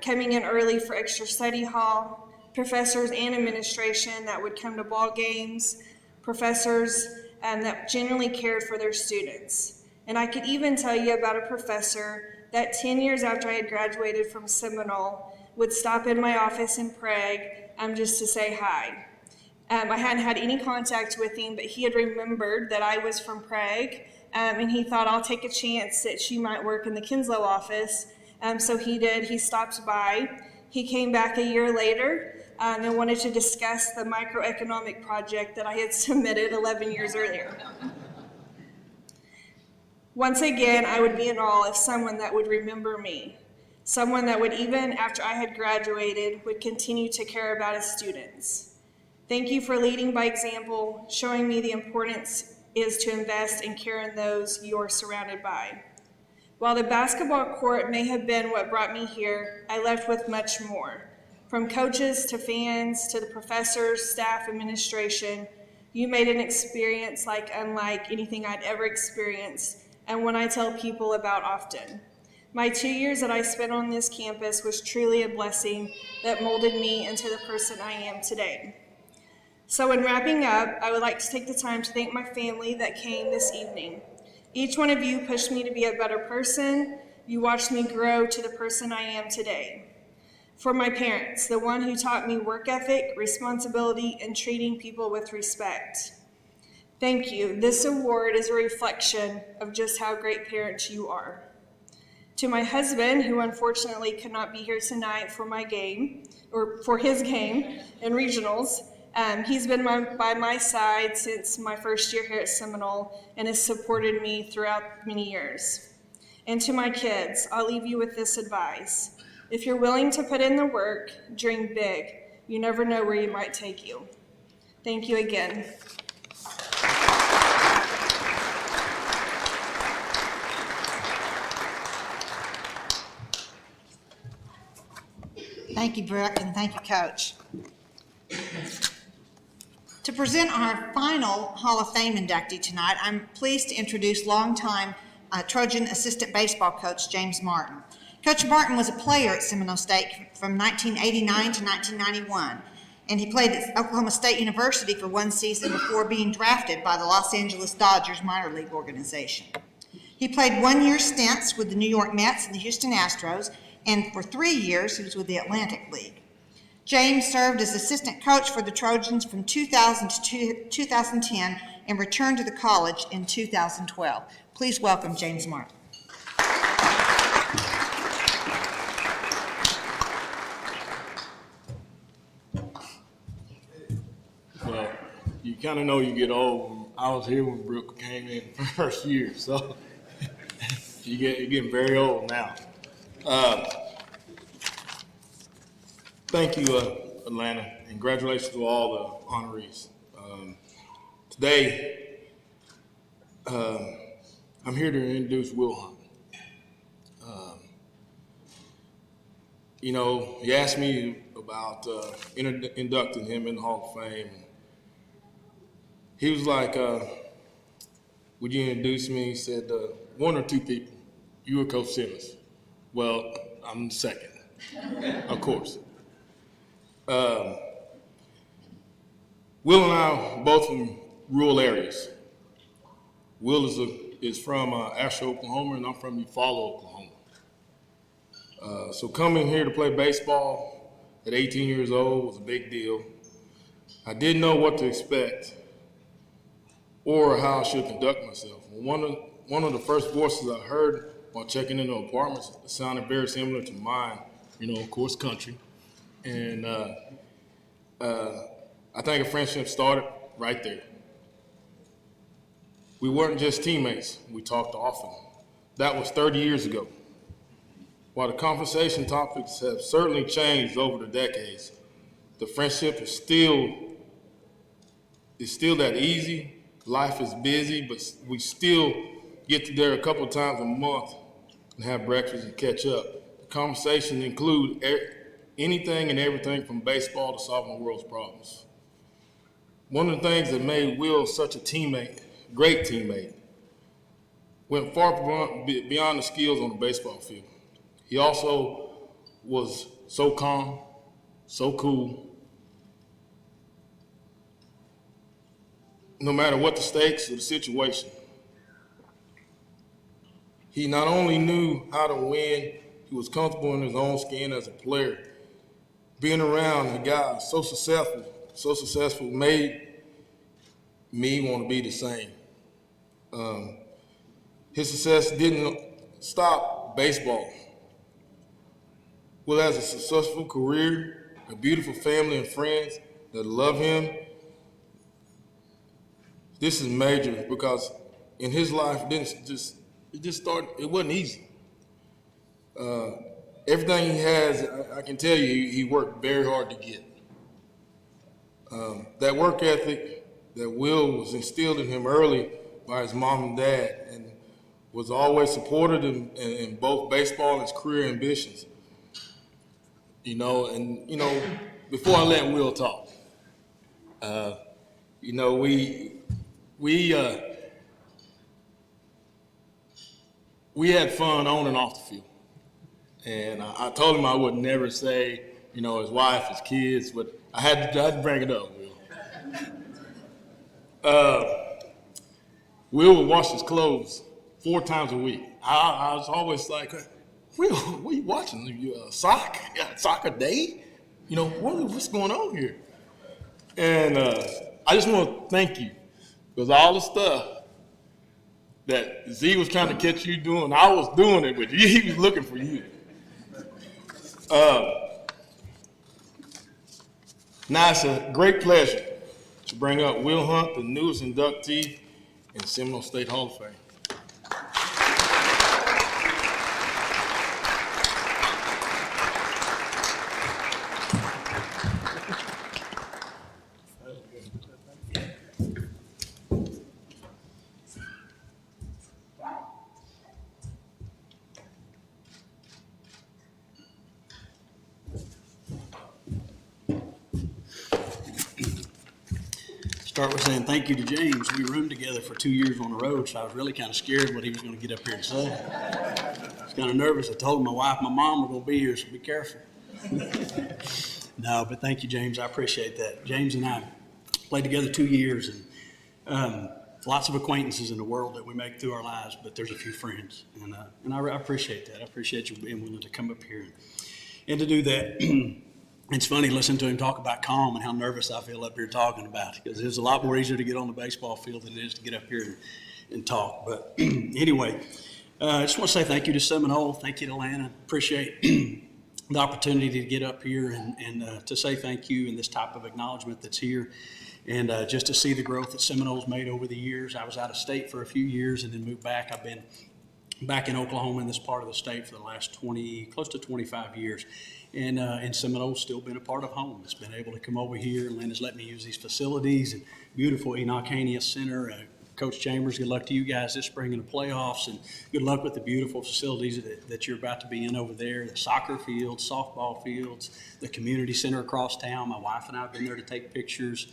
coming in early for extra study hall, professors and administration that would come to ball games, professors that genuinely cared for their students. And I could even tell you about a professor that 10 years after I had graduated from Seminole would stop in my office in Prague just to say hi. I hadn't had any contact with him, but he had remembered that I was from Prague, and he thought I'll take a chance that she might work in the Kinslow office. So he did. He stopped by. He came back a year later and wanted to discuss the microeconomic project that I had submitted 11 years earlier. Once again, I would be in awe of someone that would remember me, someone that would, even after I had graduated, would continue to care about his students. Thank you for leading by example, showing me the importance is to invest and care in those you are surrounded by. While the basketball court may have been what brought me here, I left with much more. From coaches to fans to the professors, staff, administration, you made an experience unlike anything I'd ever experienced, and one I tell people about often. My 2 years that I spent on this campus was truly a blessing that molded me into the person I am today. So in wrapping up, I would like to take the time to thank my family that came this evening. Each one of you pushed me to be a better person. You watched me grow to the person I am today. For my parents, the one who taught me work ethic, responsibility, and treating people with respect. Thank you. This award is a reflection of just how great parents you are. To my husband, who unfortunately could not be here tonight for my game, or for his game in regionals, he's been by my side since my first year here at Seminole and has supported me throughout many years. And to my kids, I'll leave you with this advice. If you're willing to put in the work, dream big. You never know where you might take you. Thank you again. Thank you, Brooke, and thank you, Coach. To present our final Hall of Fame inductee tonight, I'm pleased to introduce longtime Trojan assistant baseball coach James Martin. Coach Martin was a player at Seminole State from 1989 to 1991, and he played at Oklahoma State University for one season before being drafted by the Los Angeles Dodgers minor league organization. He played 1 year stints with the New York Mets and the Houston Astros, and for 3 years he was with the Atlantic League. James served as assistant coach for the Trojans from 2000 to 2010 and returned to the college in 2012. Please welcome James Martin. Well, you kind of know you get old. I was here when Brooke came in the first year, so you're getting very old now. Thank you, Atlanta, and congratulations to all the honorees. Today, I'm here to introduce Will Hunt. He asked me about inducting him in the Hall of Fame. He was like, would you introduce me? He said, one or two people. You or Coach Simmons. Well, I'm the second, of course. Will and I are both from rural areas. Will is from Asher, Oklahoma, and I'm from Eufaula, Oklahoma. So coming here to play baseball at 18 years old was a big deal. I didn't know what to expect or how I should conduct myself. One of the first voices I heard while checking into apartments sounded very similar to mine, of course, country. And I think a friendship started right there. We weren't just teammates, we talked often. That was 30 years ago. While the conversation topics have certainly changed over the decades, the friendship is still that easy. Life is busy, but we still get together a couple of times a month and have breakfast and catch up. The conversation include anything and everything from baseball to solving the world's problems. One of the things that made Will such a great teammate, went far beyond the skills on the baseball field. He also was so calm, so cool. No matter what the stakes or the situation, he not only knew how to win, he was comfortable in his own skin as a player. Being around a guy so successful made me want to be the same. His success didn't stop baseball. Will has a successful career, a beautiful family and friends that love him. This is major because in his life, it wasn't easy. Everything he has, I can tell you, he worked very hard to get. That work ethic that Will was instilled in him early by his mom and dad, and was always supported in both baseball and his career ambitions. Before I let Will talk, we had fun on and off the field. And I told him I would never say, his wife, his kids, but I had to bring it up, Will. Will would wash his clothes 4 times a week. I was always like, Will, what are you watching? Soccer day? What's going on here? And I just want to thank you, because all the stuff that Z was trying to catch you doing, I was doing it with you. He was looking for you. Now it's a great pleasure to bring up Will Hunt, the newest inductee in Seminole State Hall of Fame. Start with saying thank you to James. We roomed together for 2 years on the road, so I was really kind of scared what he was going to get up here and say. I was kind of nervous. I told my wife, my mom were going to be here, so be careful. No, but thank you, James. I appreciate that. James and I played together 2 years, and lots of acquaintances in the world that we make through our lives, but there's a few friends, and I appreciate that. I appreciate you being willing to come up here and to do that. It's funny listening to him talk about calm and how nervous I feel up here talking about it, because it's a lot more easier to get on the baseball field than it is to get up here and talk. But anyway, I just want to say thank you to Seminole. Thank you to Lana. Appreciate the opportunity to get up here and to say thank you and this type of acknowledgement that's here. And just to see the growth that Seminole's made over the years. I was out of state for a few years and then moved back. I've been back in Oklahoma in this part of the state for the last close to 25 years. And Seminole's still been a part of home. It's been able to come over here, and Linda's let me use these facilities, and beautiful Enoch Haney Center. Coach Chambers, good luck to you guys this spring in the playoffs, and good luck with the beautiful facilities that you're about to be in over there, the soccer fields, softball fields, the community center across town. My wife and I have been there to take pictures.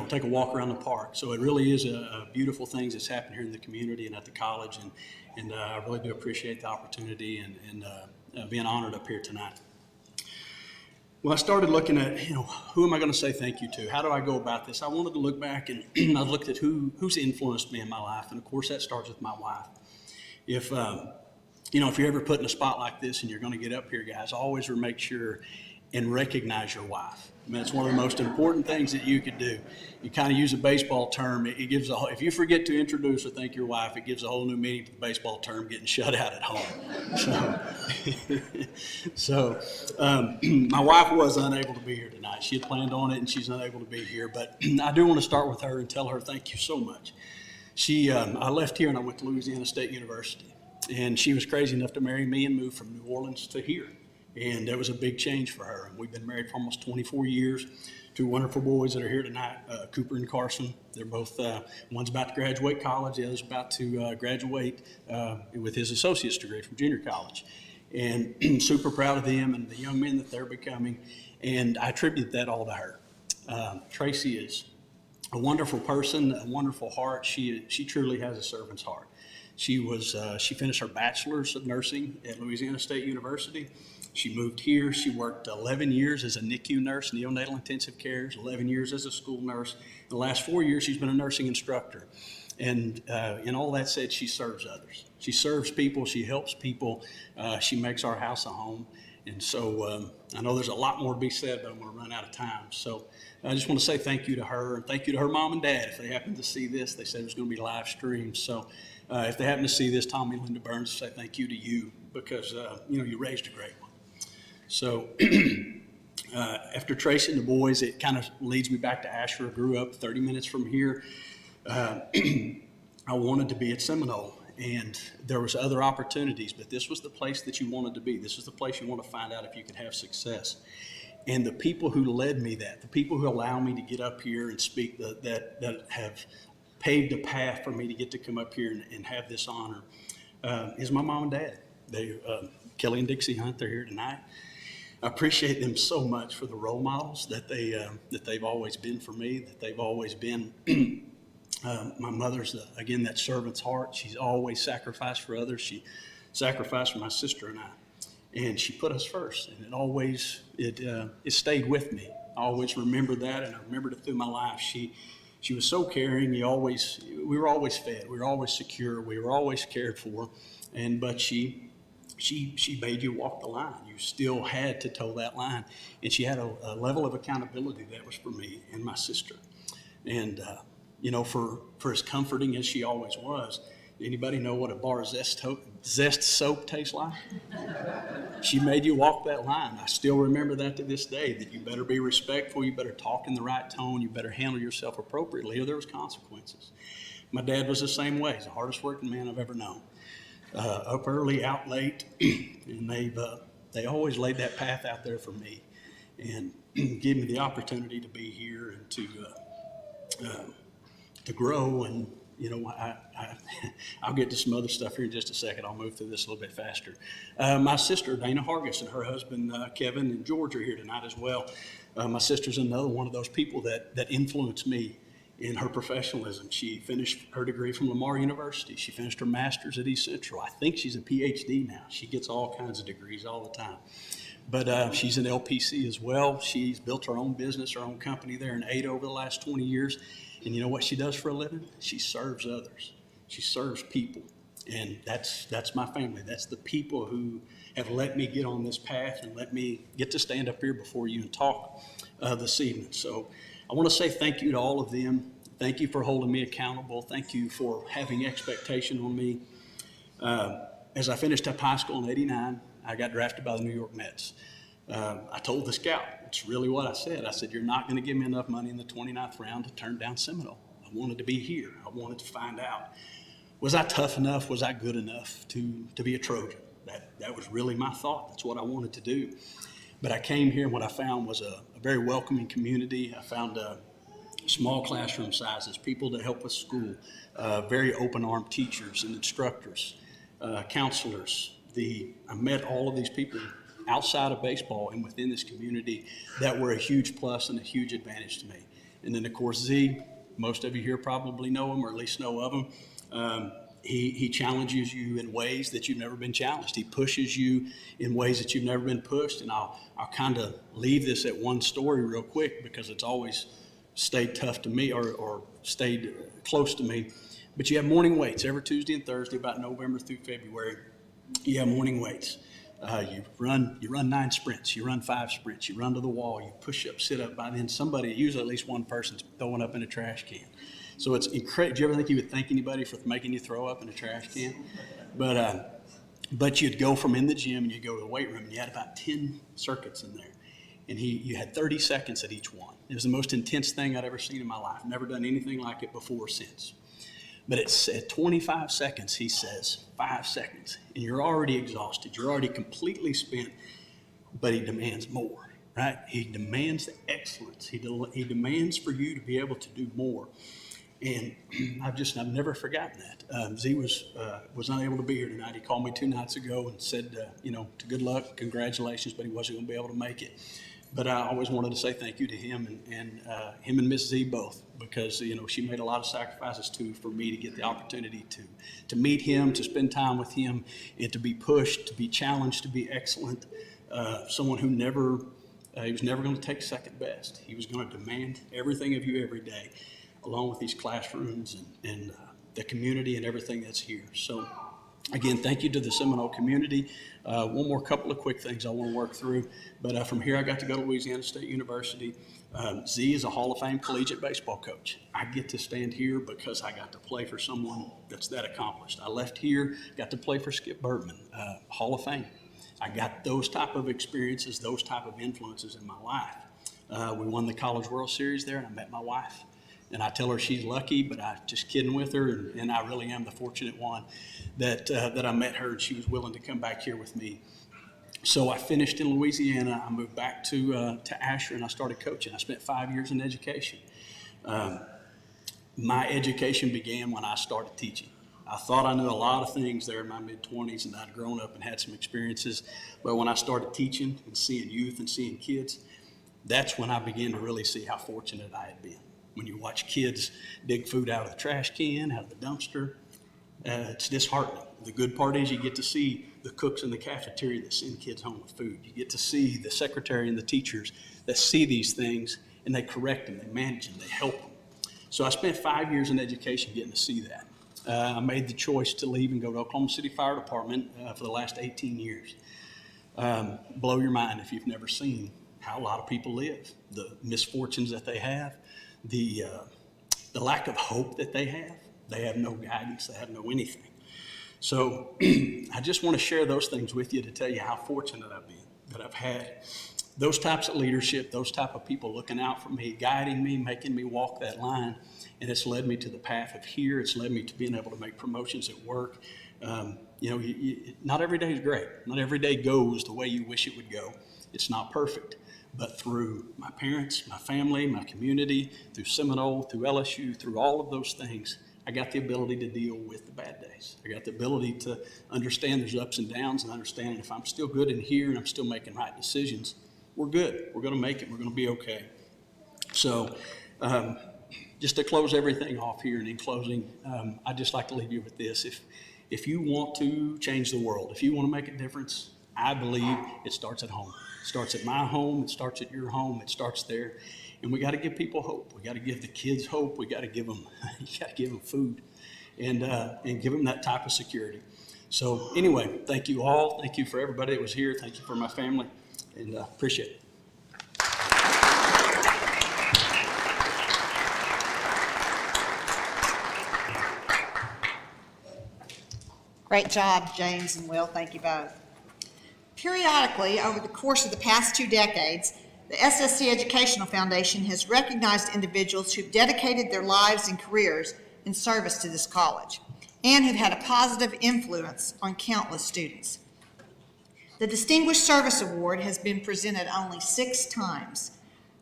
take a walk around the park. So it really is a beautiful things that's happened here in the community and at the college, and I really do appreciate the opportunity and being honored up here tonight. Well, I started looking at, who am I going to say thank you to? How do I go about this? I wanted to look back and I looked at who's influenced me in my life, and of course that starts with my wife. If you're ever put in a spot like this and you're going to get up here, guys, always make sure and recognize your wife. I mean, it's one of the most important things that you could do. You kind of use a baseball term. It gives if you forget to introduce or thank your wife, it gives a whole new meaning to the baseball term, getting shut out at home. So my wife was unable to be here tonight. She had planned on it, and she's unable to be here. But I do want to start with her and tell her thank you so much. I left here and I went to Louisiana State University, and she was crazy enough to marry me and move from New Orleans to here. And that was a big change for her. And we've been married for almost 24 years. Two wonderful boys that are here tonight, Cooper and Carson. They're both, one's about to graduate college, the other's about to graduate with his associate's degree from junior college. And super proud of them and the young men that they're becoming. And I attribute that all to her. Tracy is a wonderful person, a wonderful heart. She truly has a servant's heart. She finished her bachelor's of nursing at Louisiana State University. She moved here. She worked 11 years as a NICU nurse, neonatal intensive care, 11 years as a school nurse. In the last 4 years, she's been a nursing instructor. And in all that said, she serves others. She serves people. She helps people. She makes our house a home. And so I know there's a lot more to be said, but I'm going to run out of time. So I just want to say thank you to her, and thank you to her mom and dad. If they happen to see this, they said it was going to be live streamed. So if they happen to see this, Tommy and Linda Burns say thank you to you, because you raised a great one. So after Tracy and the boys, it kind of leads me back to Asher. I grew up 30 minutes from here. I wanted to be at Seminole, and there was other opportunities, but this was the place that you wanted to be. This is the place you want to find out if you could have success. And the people who led me the people who allow me to get up here and speak, that have paved a path for me to get to come up here and have this honor, is my mom and dad. Kelly and Dixie Hunt, they're here tonight. I appreciate them so much for the role models that they've always been for me, that they've always been. My mother's, again, that servant's heart. She's always sacrificed for others. She sacrificed for my sister and I, and she put us first. And it stayed with me. I always remember that, and I remembered it through my life. She was so caring. We were always fed. We were always secure. We were always cared for. But she made you walk the line. You still had to toe that line. And she had a level of accountability that was for me and my sister. And, for as comforting as she always was, anybody know what a bar of Zest soap tastes like? She made you walk that line. I still remember that to this day, that you better be respectful, you better talk in the right tone, you better handle yourself appropriately, or there was consequences. My dad was the same way. He's the hardest working man I've ever known. Up early, out late, and they always laid that path out there for me, and gave me the opportunity to be here and to grow. And I'll get to some other stuff here in just a second. I'll move through this a little bit faster. My sister Dana Hargis and her husband Kevin and George are here tonight as well. My sister's another one of those people that influenced me in her professionalism. She finished her degree from Lamar University. She finished her master's at East Central. I think she's a PhD now. She gets all kinds of degrees all the time. But she's an LPC as well. She's built her own business, her own company there in Ada over the last 20 years. And you know what she does for a living? She serves others. She serves people. And that's my family. That's the people who have let me get on this path and let me get to stand up here before you and talk this evening. So I want to say thank you to all of them. Thank you for holding me accountable. Thank you for having expectation on me. As I finished up high school in '89, I got drafted by the New York Mets. I told the scout, it's really what I said. I said, you're not going to give me enough money in the 29th round to turn down Seminole. I wanted to be here. I wanted to find out, was I tough enough? Was I good enough to be a Trojan? That was really my thought. That's what I wanted to do. But I came here, and what I found was a very welcoming community. I found small classroom sizes, people to help with school, very open-armed teachers and instructors, counselors. I met all of these people outside of baseball and within this community that were a huge plus and a huge advantage to me. And then, of course, Z, most of you here probably know him, or at least know of him. He challenges you in ways that you've never been challenged. He pushes you in ways that you've never been pushed. And I'll kind of leave this at one story real quick, because it's always stayed tough to me, or stayed close to me. But you have morning weights every Tuesday and Thursday, about November through February. You have morning weights. You run 9 sprints, you run 5 sprints, you run to the wall, you push up, sit up. By then somebody, usually at least one person's throwing up in a trash can. So it's incredible. Do you ever think you would thank anybody for making you throw up in a trash can? But you'd go from in the gym and you'd go to the weight room, and you had about 10 circuits in there. And you had 30 seconds at each one. It was the most intense thing I'd ever seen in my life. Never done anything like it before or since. But at 25 seconds, he says, 5 seconds, and you're already exhausted. You're already completely spent, but he demands more, right? He demands excellence. He demands for you to be able to do more. And I've never forgotten that. Z was unable to be here tonight. He called me 2 nights ago and said, to good luck, congratulations, but he wasn't going to be able to make it. But I always wanted to say thank you to him and him and Miss Z both, because she made a lot of sacrifices too for me to get the opportunity to meet him, to spend time with him, and to be pushed, to be challenged, to be excellent. Someone who he was never going to take second best. He was going to demand everything of you every day, along with these classrooms and the community and everything that's here. So again, thank you to the Seminole community. One more couple of quick things I want to work through. But from here, I got to go to Louisiana State University. Z is a Hall of Fame collegiate baseball coach. I get to stand here because I got to play for someone that's that accomplished. I left here, got to play for Skip Bertman, Hall of Fame. I got those type of experiences, those type of influences in my life. We won the College World Series there, and I met my wife. And I tell her she's lucky, but I'm just kidding with her, and I really am the fortunate one that I met her, and she was willing to come back here with me. So I finished in Louisiana. I moved back to Asher, and I started coaching. I spent 5 years in education. My education began when I started teaching. I thought I knew a lot of things there in my mid-20s, and I'd grown up and had some experiences. But when I started teaching and seeing youth and seeing kids, that's when I began to really see how fortunate I had been. When you watch kids dig food out of the trash can, out of the dumpster, it's disheartening. The good part is you get to see the cooks in the cafeteria that send kids home with food. You get to see the secretary and the teachers that see these things, and they correct them, they manage them, they help them. So I spent 5 years in education getting to see that. I made the choice to leave and go to Oklahoma City Fire Department for the last 18 years. Blow your mind if you've never seen how a lot of people live, the misfortunes that they have, the lack of hope that they have. They have no guidance, they have no anything. So I just want to share those things with you to tell you how fortunate I've been, that I've had those types of leadership, those type of people looking out for me, guiding me, making me walk that line. And it's led me to the path of here. It's led me to being able to make promotions at work. Not every day is great. Not every day goes the way you wish it would go. It's not perfect. But through my parents, my family, my community, through Seminole, through LSU, through all of those things, I got the ability to deal with the bad days. I got the ability to understand there's ups and downs, and understand if I'm still good in here and I'm still making right decisions, we're good. We're going to make it. We're going to be okay. So just to close everything off here, and in closing, I'd just like to leave you with this. If you want to change the world, if you want to make a difference, I believe it starts at home. It starts at my home. It starts at your home. It starts there. And we got to give people hope. We got to give the kids hope. We got to give them, food, and give them that type of security. So anyway, thank you all. Thank you for everybody that was here. Thank you for my family, and appreciate it. Great job, James and Will. Thank you both. Periodically, over the course of the past 2 decades, the SSC Educational Foundation has recognized individuals who've dedicated their lives and careers in service to this college and who've had a positive influence on countless students. The Distinguished Service Award has been presented only 6 times.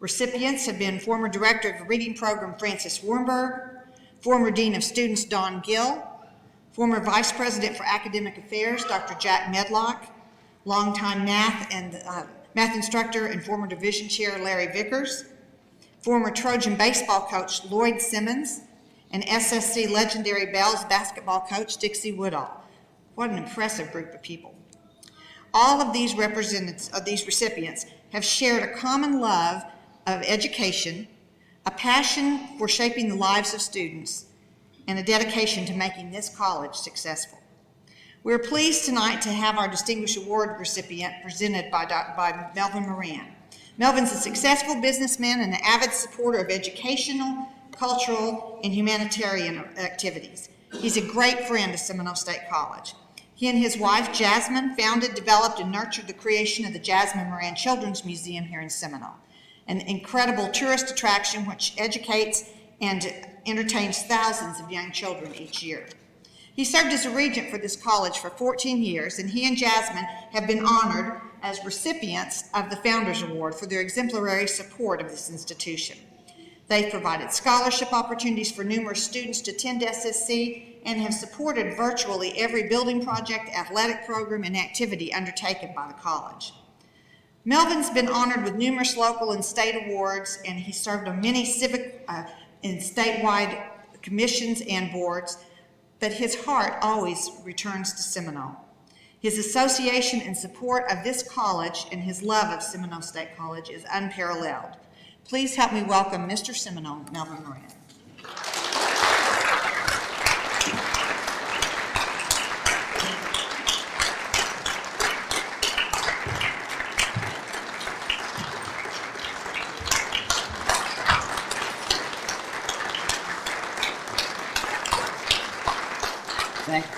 Recipients have been former Director of the Reading Program Francis Warnberg, former Dean of Students Don Gill, former Vice President for Academic Affairs Dr. Jack Medlock, longtime math instructor and former division chair Larry Vickers, former Trojan baseball coach Lloyd Simmons, and SSC legendary Bells basketball coach Dixie Woodall. What an impressive group of people. All of these recipients have shared a common love of education, a passion for shaping the lives of students, and a dedication to making this college successful. We're pleased tonight to have our Distinguished Award recipient presented by Melvin Moran. Melvin's a successful businessman and an avid supporter of educational, cultural, and humanitarian activities. He's a great friend of Seminole State College. He and his wife, Jasmine, founded, developed, and nurtured the creation of the Jasmine Moran Children's Museum here in Seminole, an incredible tourist attraction which educates and entertains thousands of young children each year. He served as a regent for this college for 14 years, and he and Jasmine have been honored as recipients of the Founders Award for their exemplary support of this institution. They've provided scholarship opportunities for numerous students to attend SSC and have supported virtually every building project, athletic program, and activity undertaken by the college. Melvin's been honored with numerous local and state awards, and he served on many civic and statewide commissions and boards, but his heart always returns to Seminole. His association and support of this college and his love of Seminole State College is unparalleled. Please help me welcome Mr. Seminole, Melvin Moran.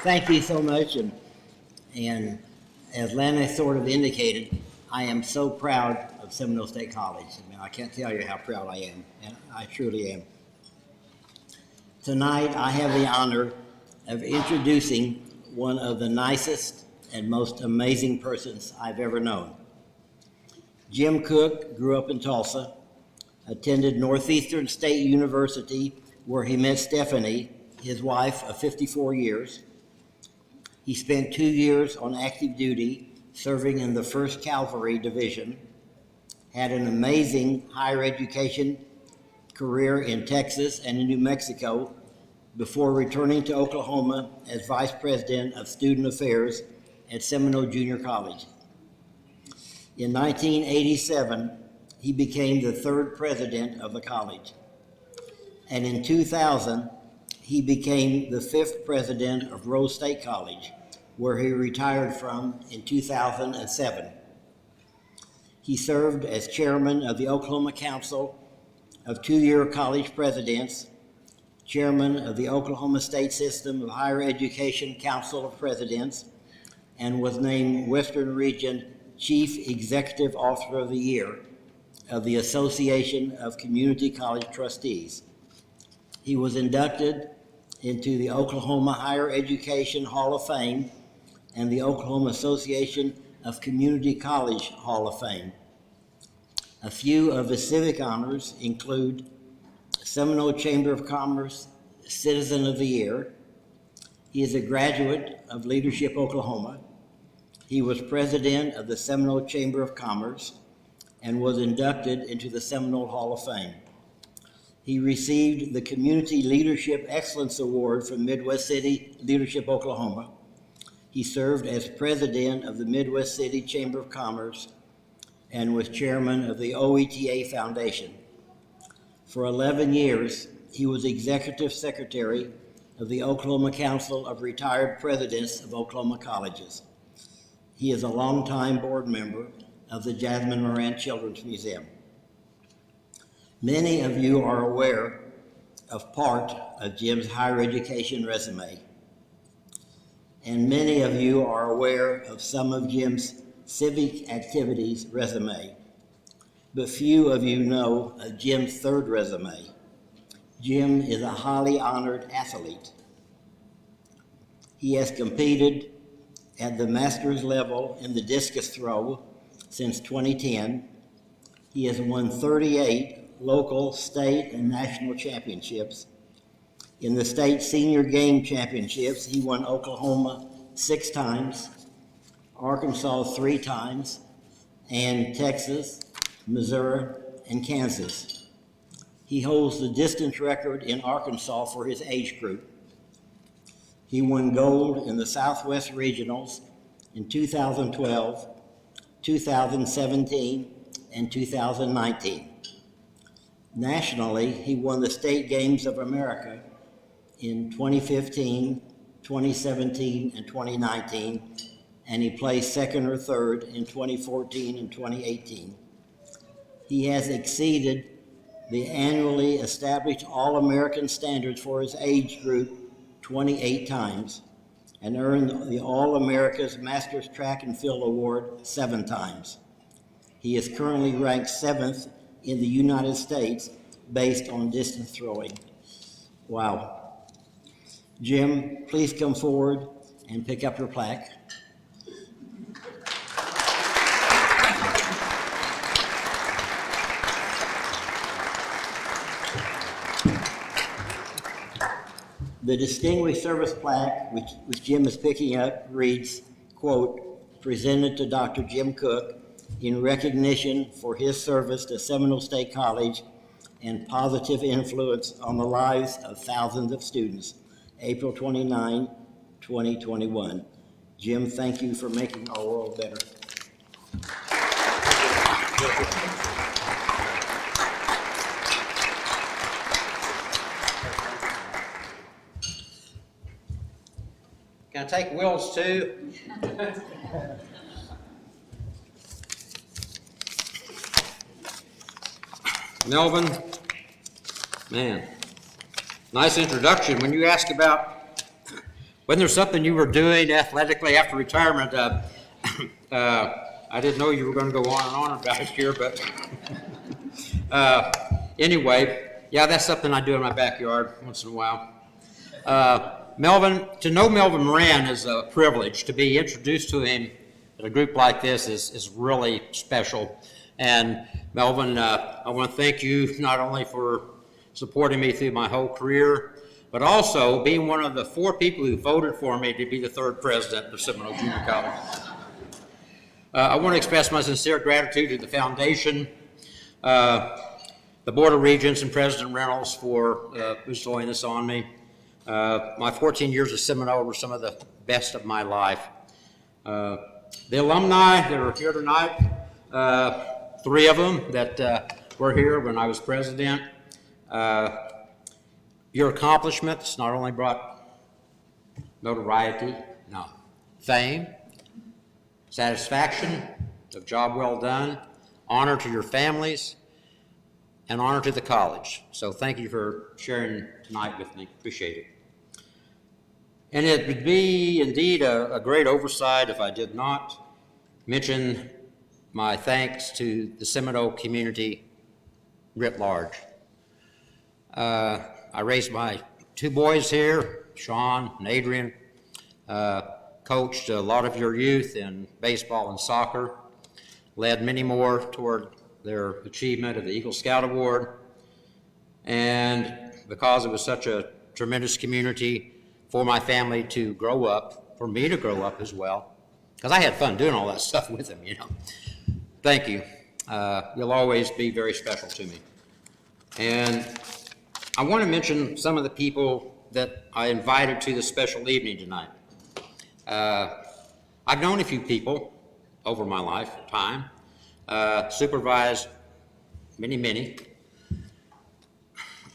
Thank you so much, and as Lana sort of indicated, I am so proud of Seminole State College. I mean, I can't tell you how proud I am, and I truly am. Tonight, I have the honor of introducing one of the nicest and most amazing persons I've ever known. Jim Cook grew up in Tulsa, attended Northeastern State University, where he met Stephanie, his wife of 54 years. He spent 2 years on active duty serving in the 1st Cavalry Division, had an amazing higher education career in Texas and in New Mexico before returning to Oklahoma as Vice President of Student Affairs at Seminole Junior College. In 1987, he became the 3rd president of the college. And in 2000, he became the 5th president of Rose State College, where he retired from in 2007. He served as chairman of the Oklahoma Council of Two-Year College Presidents, chairman of the Oklahoma State System of Higher Education Council of Presidents, and was named Western Region Chief Executive Officer of the Year of the Association of Community College Trustees. He was inducted into the Oklahoma Higher Education Hall of Fame and the Oklahoma Association of Community College Hall of Fame. A few of his civic honors include Seminole Chamber of Commerce Citizen of the Year. He is a graduate of Leadership Oklahoma. He was president of the Seminole Chamber of Commerce and was inducted into the Seminole Hall of Fame. He received the Community Leadership Excellence Award from Midwest City Leadership Oklahoma. He served as president of the Midwest City Chamber of Commerce and was chairman of the OETA Foundation. For 11 years, he was executive secretary of the Oklahoma Council of Retired Presidents of Oklahoma Colleges. He is a longtime board member of the Jasmine Moran Children's Museum. Many of you are aware of part of Jim's higher education resume, and many of you are aware of some of Jim's civic activities resume, but few of you know of Jim's 3rd resume. Jim is a highly honored athlete. He has competed at the master's level in the discus throw since 2010. He has won 38 local, state, and national championships. In the state senior game championships, he won Oklahoma 6 times, Arkansas 3 times, and Texas, Missouri, and Kansas. He holds the distance record in Arkansas for his age group. He won gold in the Southwest Regionals in 2012, 2017, and 2019. Nationally, he won the State Games of America in 2015, 2017, and 2019, and he placed second or third in 2014 and 2018. He has exceeded the annually established All-American standards for his age group 28 times and earned the All-America's Masters Track and Field Award 7 times. He is currently ranked 7th in the United States based on distance throwing. Wow. Jim, please come forward and pick up your plaque. The Distinguished Service Plaque, which Jim is picking up, reads, quote, presented to Dr. Jim Cook in recognition for his service to Seminole State College and positive influence on the lives of thousands of students. April 29, 2021. Jim, thank you for making our world better. Can I take Will's too? Melvin, man, nice introduction. When you ask about, wasn't there something you were doing athletically after retirement? I didn't know you were going to go on and on about it here, but anyway, yeah, that's something I do in my backyard once in a while. Melvin, to know Melvin Moran is a privilege. To be introduced to him at a group like this is really special. And Melvin, I want to thank you not only for supporting me through my whole career, but also being one of the 4 people who voted for me to be the 3rd president of Seminole Junior College. I want to express my sincere gratitude to the foundation, the Board of Regents and President Reynolds for bestowing this on me. My 14 years at Seminole were some of the best of my life. The alumni that are here tonight, 3 of them that were here when I was president. Your accomplishments not only brought notoriety, fame, satisfaction, a job well done, honor to your families, and honor to the college. So thank you for sharing tonight with me. Appreciate it. And it would be indeed a great oversight if I did not mention my thanks to the Seminole community writ large. I raised my 2 boys here, Sean and Adrian, coached a lot of your youth in baseball and soccer, led many more toward their achievement of the Eagle Scout Award, and because it was such a tremendous community for my family to grow up, for me to grow up as well, because I had fun doing all that stuff with them, Thank you. You'll always be very special to me. And I want to mention some of the people that I invited to this special evening tonight. I've known a few people over my lifetime, supervised many,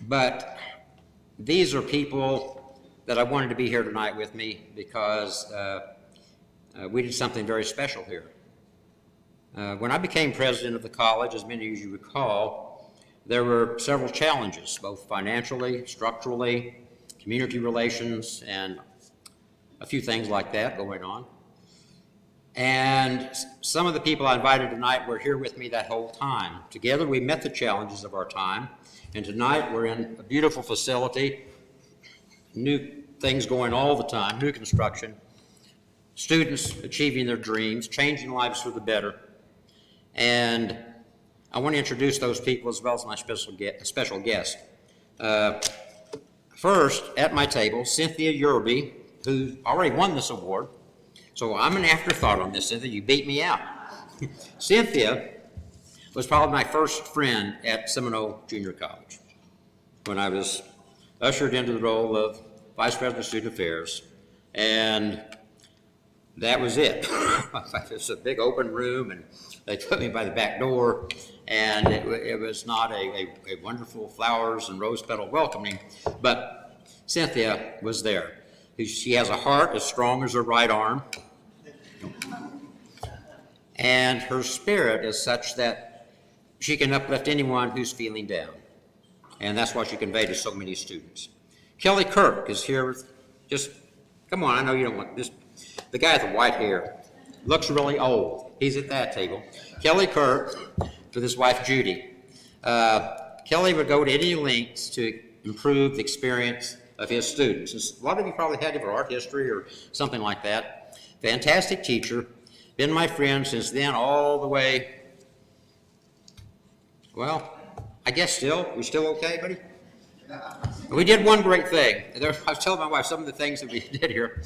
but these are people that I wanted to be here tonight with me because we did something very special here. When I became president of the college, as many of you recall, there were several challenges, both financially, structurally, community relations, and a few things like that going on. And some of the people I invited tonight were here with me that whole time. Together we met the challenges of our time, and tonight we're in a beautiful facility, new things going all the time, new construction, students achieving their dreams, changing lives for the better. And I want to introduce those people as well as my special guest. First, at my table, Cynthia Yerby, who already won this award. So I'm an afterthought on this, Cynthia. You beat me out. Cynthia was probably my first friend at Seminole Junior College. when I was ushered into the role of Vice President of Student Affairs, and that was it. It's a big open room, and they took me by the back door, and it was not a wonderful flowers and rose petal welcoming, but Cynthia was there. She has a heart as strong as her right arm, and her spirit is such that she can uplift anyone who's feeling down, and that's what she conveyed to so many students. Kelly Kirk is here with, just, come on, I know you don't want this. The guy with the white hair looks really old. He's at that table. Kelly Kirk, with his wife Judy. Kelly would go to any lengths to improve the experience of his students. A lot of you probably had him for art history or something like that. Fantastic teacher. Been my friend since then all the way, well, I guess still. We still okay, buddy? We did one great thing. I was telling my wife some of the things that we did here.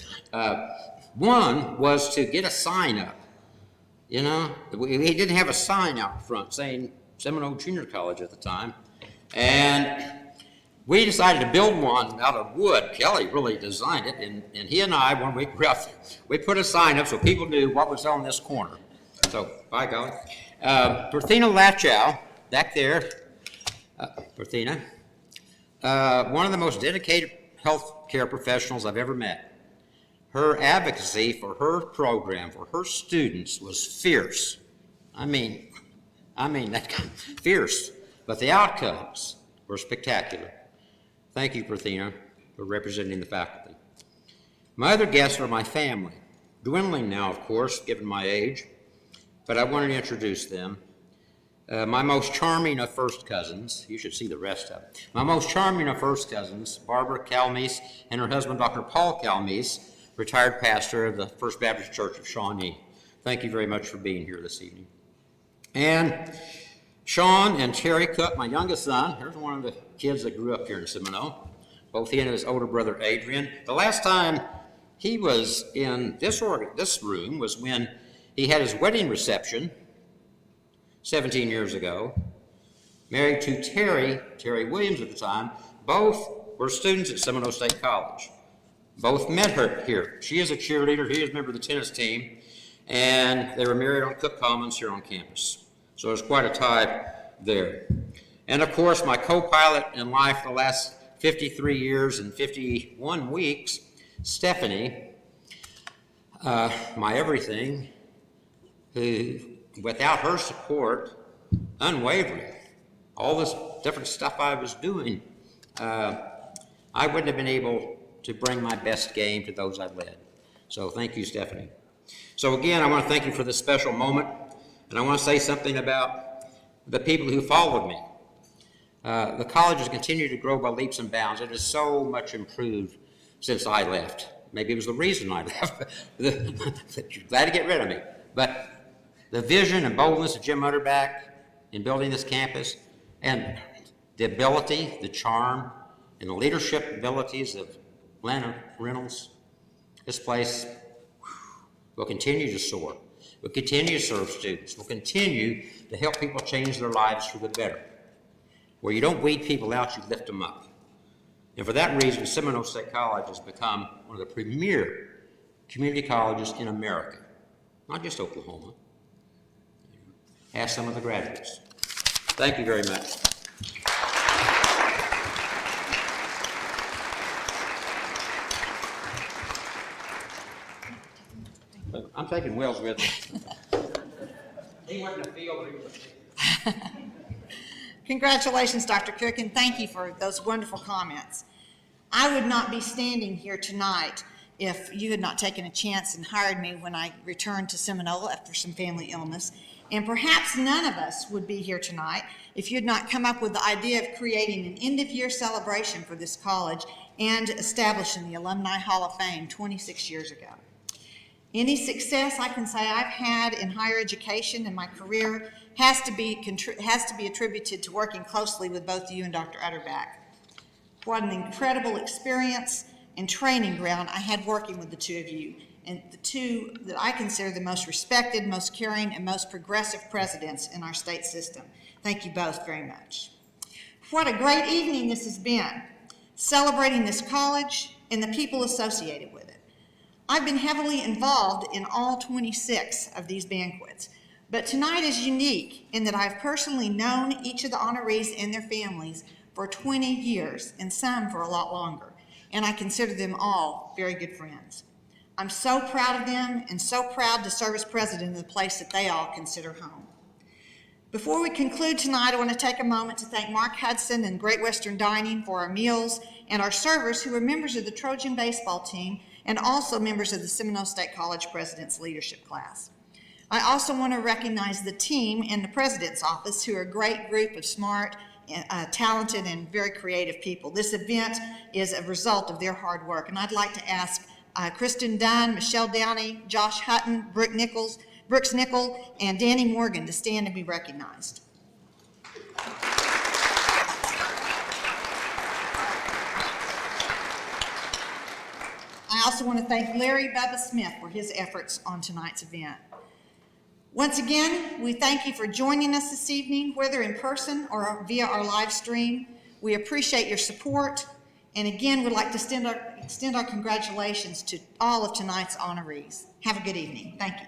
One was to get a sign up. You know, we didn't have a sign out front saying Seminole Junior College at the time. And we decided to build one out of wood. Kelly really designed it. And he and I, when we grew up, we put a sign up so people knew what was on this corner. So, by God. Berthina Lachow, back there. Berthina. One of the most dedicated healthcare professionals I've ever met. Her advocacy for her program, for her students, was fierce. I mean, that kind of fierce. But the outcomes were spectacular. Thank you, Berthina, for representing the faculty. My other guests are my family, dwindling now, of course, given my age, but I wanted to introduce them. My most charming of first cousins, you should see the rest of it. My most charming of first cousins, Barbara Calmes and her husband, Dr. Paul Calmes, retired pastor of the First Baptist Church of Shawnee. Thank you very much for being here this evening. And Sean and Terry Cook, my youngest son, here's one of the kids that grew up here in Seminole. Both he and his older brother, Adrian. The last time he was in this room was when he had his wedding reception 17 years ago. Married to Terry Williams at the time. Both were students at Seminole State College. Both met her here. She is a cheerleader, he is a member of the tennis team, and they were married on Cook Commons here on campus. So there's quite a tie there. And of course, my co-pilot in life the last 53 years and 51 weeks, Stephanie, my everything, who, without her support, unwavering, all this different stuff I was doing, I wouldn't have been able to bring my best game to those I've led. So thank you, Stephanie. So again, I want to thank you for this special moment, and I want to say something about the people who followed me. The college has continued to grow by leaps and bounds. It has so much improved since I left. Maybe it was the reason I left. You're glad to get rid of me. But the vision and boldness of Jim Utterback in building this campus, and the ability, the charm, and the leadership abilities of Lana Reynolds, this place will continue to soar. We'll continue to serve students. We'll continue to help people change their lives for the better. Where you don't weed people out, you lift them up. And for that reason, Seminole State College has become one of the premier community colleges in America, not just Oklahoma. Ask some of the graduates. Thank you very much. I'm taking Wells with me. He wasn't a field, but he was a Congratulations, Dr. Cook, and thank you for those wonderful comments. I would not be standing here tonight if you had not taken a chance and hired me when I returned to Seminole after some family illness. And perhaps none of us would be here tonight if you had not come up with the idea of creating an end-of-year celebration for this college and establishing the Alumni Hall of Fame 26 years ago. Any success I can say I've had in higher education in my career has to be attributed to working closely with both you and Dr. Utterback. What an incredible experience and training ground I had working with the two of you, and the two that I consider the most respected, most caring, and most progressive presidents in our state system. Thank you both very much. What a great evening this has been, celebrating this college and the people associated with it. I've been heavily involved in all 26 of these banquets, but tonight is unique in that I've personally known each of the honorees and their families for 20 years, and some for a lot longer, and I consider them all very good friends. I'm so proud of them and so proud to serve as president of the place that they all consider home. Before we conclude tonight, I want to take a moment to thank Mark Hudson and Great Western Dining for our meals and our servers who are members of the Trojan baseball team and also members of the Seminole State College President's Leadership Class. I also want to recognize the team in the President's Office, who are a great group of smart, talented, and very creative people. This event is a result of their hard work, and I'd like to ask Kristen Dunn, Michelle Downey, Josh Hutton, Brooks Nickel, and Danny Morgan to stand and be recognized. I also want to thank Larry Bubba Smith for his efforts on tonight's event. Once again, we thank you for joining us this evening, whether in person or via our live stream. We appreciate your support, and again, we'd like to extend our congratulations to all of tonight's honorees. Have a good evening. Thank you.